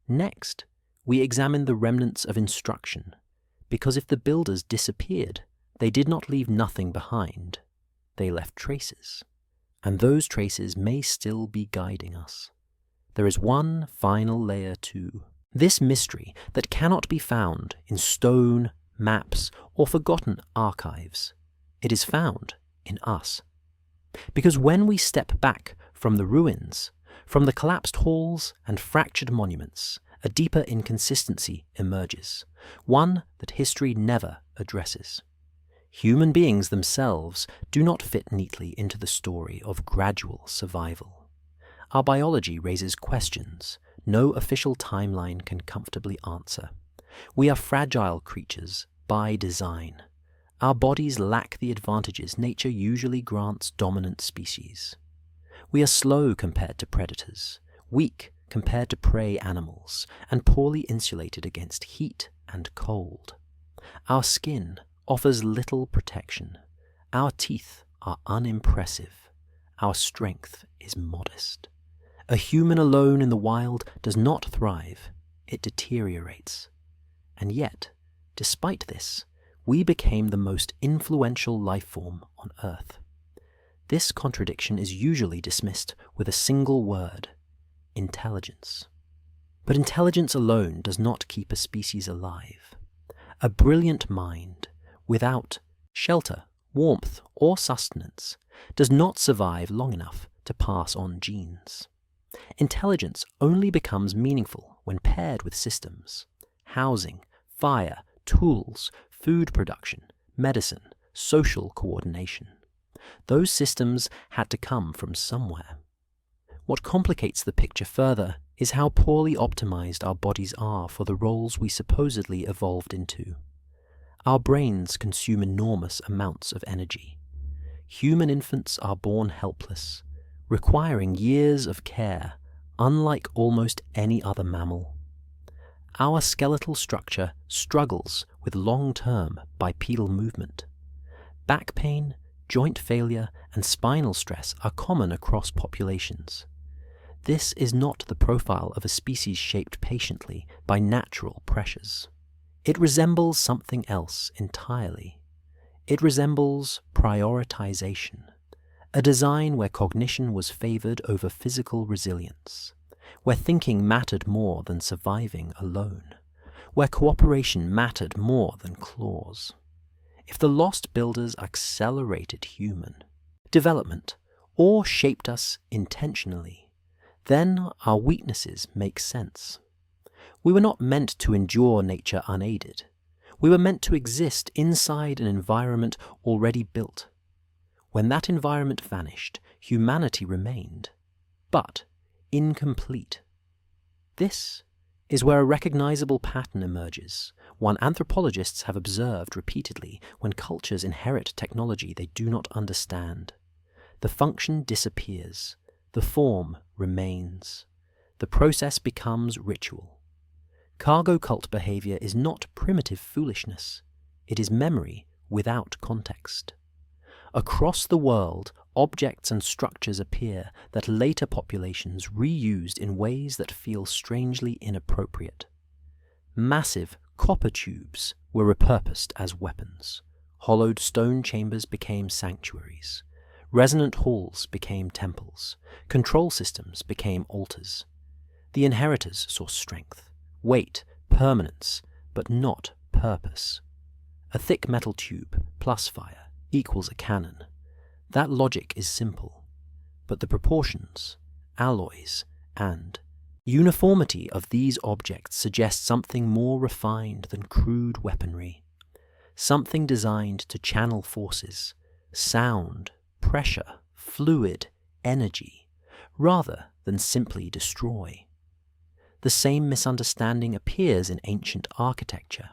Next, we examine the remnants of instruction, because if the builders disappeared, they did not leave nothing behind. They left traces. and those traces may still be guiding us. There is one final layer too. This mystery that cannot be found in stone, maps, or forgotten archives. It is found in us. Because when we step back from the ruins, from the collapsed halls and fractured monuments, a deeper inconsistency emerges, one that history never addresses. Human beings themselves do not fit neatly into the story of gradual survival. Our biology raises questions no official timeline can comfortably answer. We are fragile creatures by design. Our bodies lack the advantages nature usually grants dominant species. We are slow compared to predators, weak compared to prey animals, and poorly insulated against heat and cold. Our skin offers little protection. Our teeth are unimpressive. Our strength is modest. A human alone in the wild does not thrive, it deteriorates. And yet, despite this, we became the most influential life form on Earth. This contradiction is usually dismissed with a single word: intelligence. But intelligence alone does not keep a species alive. A brilliant mind, without shelter, warmth, or sustenance, does not survive long enough to pass on genes. Intelligence only becomes meaningful when paired with systems: housing, fire, tools, food production, medicine, social coordination. Those systems had to come from somewhere. What complicates the picture further is how poorly optimized our bodies are for the roles we supposedly evolved into. Our brains consume enormous amounts of energy. Human infants are born helpless, requiring years of care, unlike almost any other mammal. Our skeletal structure struggles with long-term bipedal movement. Back pain, joint failure, and spinal stress are common across populations. This is not the profile of a species shaped patiently by natural pressures. It resembles something else entirely. It resembles prioritization, a design where cognition was favored over physical resilience, where thinking mattered more than surviving alone, where cooperation mattered more than claws. If the lost builders accelerated human development or shaped us intentionally, then our weaknesses make sense. We were not meant to endure nature unaided. We were meant to exist inside an environment already built. When that environment vanished, humanity remained, but incomplete. This is where a recognizable pattern emerges, one anthropologists have observed repeatedly when cultures inherit technology they do not understand. The function disappears, the form remains. The process becomes ritual. Cargo cult behavior is not primitive foolishness, it is memory without context. Across the world, objects and structures appear that later populations reused in ways that feel strangely inappropriate. Massive copper tubes were repurposed as weapons. Hollowed stone chambers became sanctuaries. Resonant halls became temples. Control systems became altars. The inheritors saw strength, weight, permanence, but not purpose. A thick metal tube plus fire equals a cannon. That logic is simple, but the proportions, alloys, and uniformity of these objects suggest something more refined than crude weaponry, something designed to channel forces, sound, pressure, fluid, energy, rather than simply destroy. The same misunderstanding appears in ancient architecture.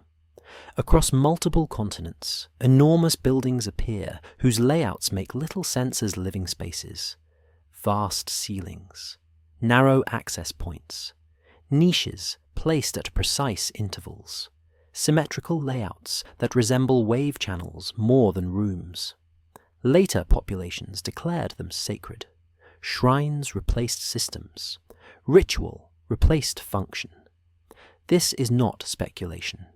Across multiple continents, enormous buildings appear whose layouts make little sense as living spaces. Vast ceilings, narrow access points, niches placed at precise intervals, symmetrical layouts that resemble wave channels more than rooms. Later populations declared them sacred. Shrines replaced systems. Ritual replaced function. This is not speculation.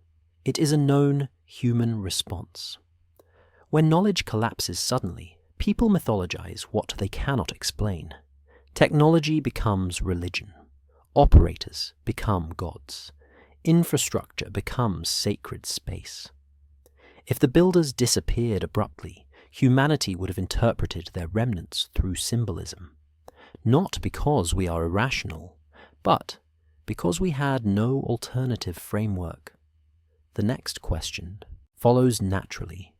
It is a known human response. When knowledge collapses suddenly, People mythologize what they cannot explain. Technology becomes religion. Operators become gods. Infrastructure becomes sacred space. If the builders disappeared abruptly, humanity would have interpreted their remnants through symbolism. Not because we are irrational, but because we had no alternative framework. The next question follows naturally.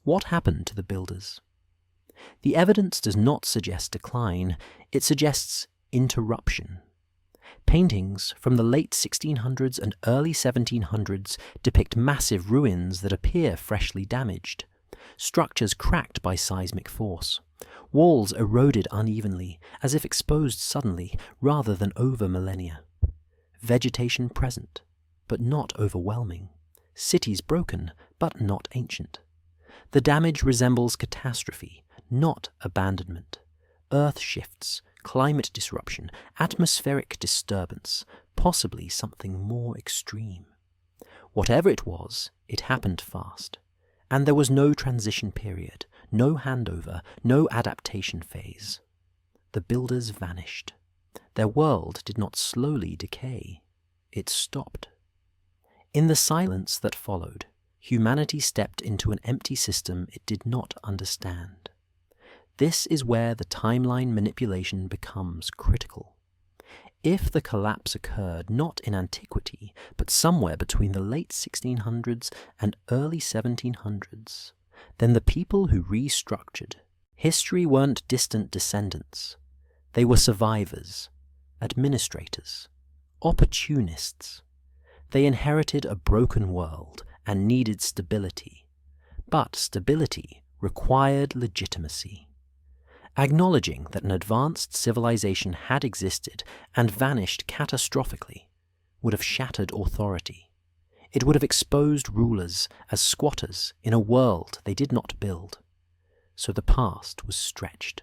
What happened to the builders? The evidence does not suggest decline, it suggests interruption. Paintings from the late 1600s and early 1700s depict massive ruins that appear freshly damaged, structures cracked by seismic force, walls eroded unevenly, as if exposed suddenly rather than over millennia. Vegetation present, but not overwhelming. Cities broken, but not ancient. The damage resembles catastrophe, not abandonment. Earth shifts, climate disruption, atmospheric disturbance, possibly something more extreme. Whatever it was, it happened fast. And there was no transition period, no handover, no adaptation phase. The builders vanished. Their world did not slowly decay. It stopped. In the silence that followed, humanity stepped into an empty system it did not understand. This is where the timeline manipulation becomes critical. If the collapse occurred not in antiquity, but somewhere between the late 1600s and early 1700s, then the people who restructured history weren't distant descendants. They were survivors, administrators, opportunists. They inherited a broken world and needed stability. But stability required legitimacy. Acknowledging that an advanced civilization had existed and vanished catastrophically would have shattered authority. It would have exposed rulers as squatters in a world they did not build. So the past was stretched.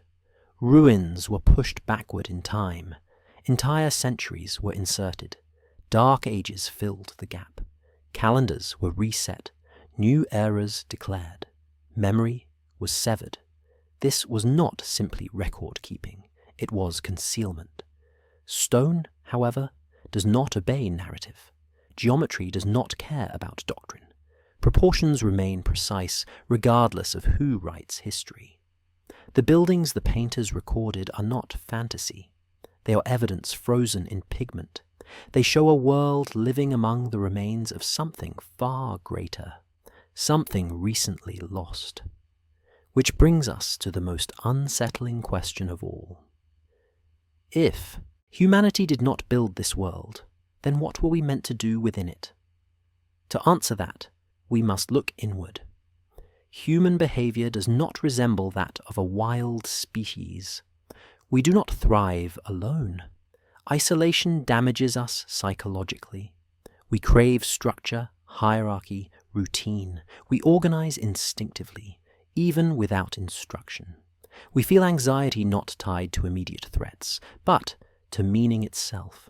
Ruins were pushed backward in time. Entire centuries were inserted. Dark ages filled the gap. Calendars were reset. New eras declared. Memory was severed. This was not simply record-keeping, it was concealment. Stone, however, does not obey narrative. Geometry does not care about doctrine. Proportions remain precise, regardless of who writes history. The buildings the painters recorded are not fantasy. They are evidence frozen in pigment. They show a world living among the remains of something far greater, something recently lost. Which brings us to the most unsettling question of all. If humanity did not build this world, then what were we meant to do within it? To answer that, we must look inward. Human behavior does not resemble that of a wild species. We do not thrive alone. Isolation damages us psychologically. We crave structure, hierarchy, routine. We organize instinctively, even without instruction. We feel anxiety not tied to immediate threats, but to meaning itself.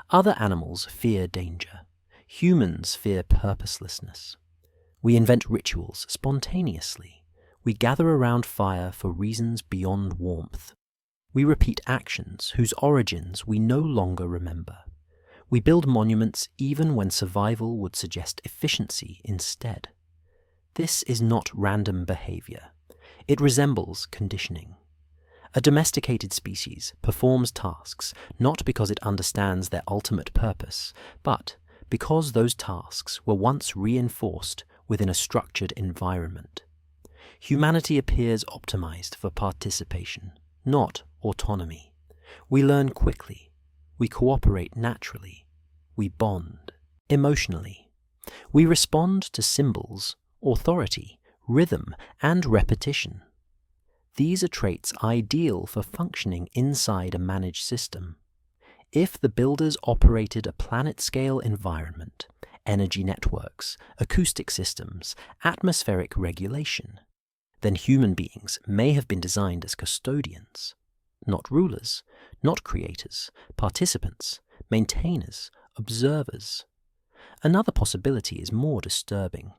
Other animals fear danger. Humans fear purposelessness. We invent rituals spontaneously. We gather around fire for reasons beyond warmth. We repeat actions whose origins we no longer remember. We build monuments even when survival would suggest efficiency instead. This is not random behavior. It resembles conditioning. A domesticated species performs tasks not because it understands their ultimate purpose, but because those tasks were once reinforced within a structured environment. Humanity appears optimized for participation, not autonomy. We learn quickly. We cooperate naturally. We bond emotionally. We respond to symbols, authority, rhythm, and repetition. These are traits ideal for functioning inside a managed system. If the builders operated a planet-scale environment, energy networks, acoustic systems, atmospheric regulation, then human beings may have been designed as custodians, not rulers, not creators, participants, maintainers, observers. Another possibility is more disturbing.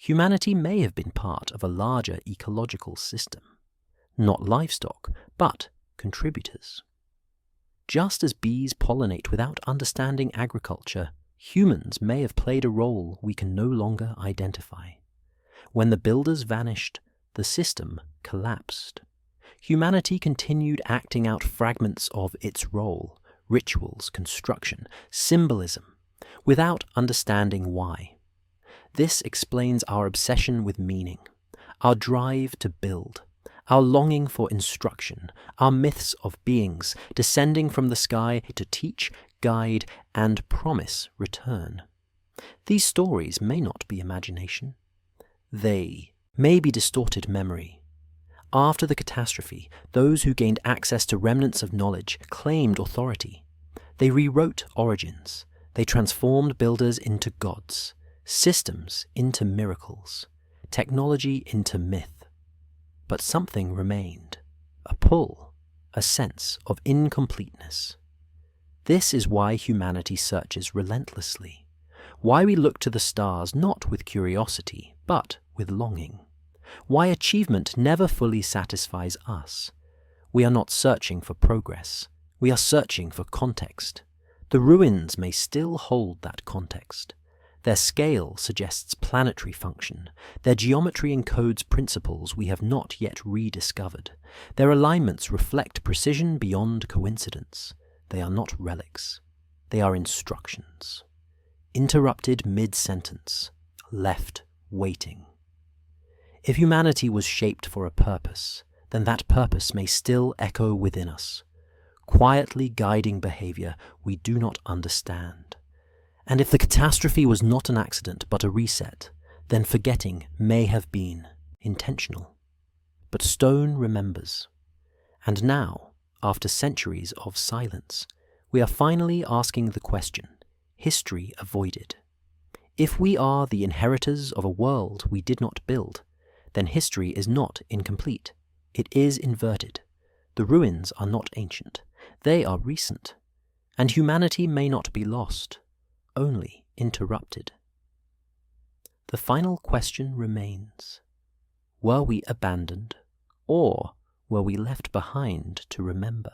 Humanity may have been part of a larger ecological system. not livestock, but contributors. Just as bees pollinate without understanding agriculture, humans may have played a role we can no longer identify. When the builders vanished, the system collapsed. Humanity continued acting out fragments of its role, rituals, construction, symbolism, without understanding why. This explains our obsession with meaning, our drive to build, our longing for instruction, our myths of beings descending from the sky to teach, guide, and promise return. These stories may not be imagination. They may be distorted memory. After the catastrophe, those who gained access to remnants of knowledge claimed authority. They rewrote origins. They transformed builders into gods, systems into miracles, technology into myth. But something remained, a pull, a sense of incompleteness. This is why humanity searches relentlessly, why we look to the stars not with curiosity, but with longing, why achievement never fully satisfies us. We are not searching for progress, we are searching for context. The ruins may still hold that context. Their scale suggests planetary function. Their geometry encodes principles we have not yet rediscovered. Their alignments reflect precision beyond coincidence. They are not relics. They are instructions. Interrupted mid-sentence, left waiting. If humanity was shaped for a purpose, then that purpose may still echo within us, quietly guiding behavior we do not understand. And if the catastrophe was not an accident but a reset, then forgetting may have been intentional. But stone remembers. And now, after centuries of silence, we are finally asking the question history avoided. If we are the inheritors of a world we did not build, then history is not incomplete. It is inverted. The ruins are not ancient. They are recent. And humanity may not be lost, only interrupted. The final question remains: were we abandoned, or were we left behind to remember?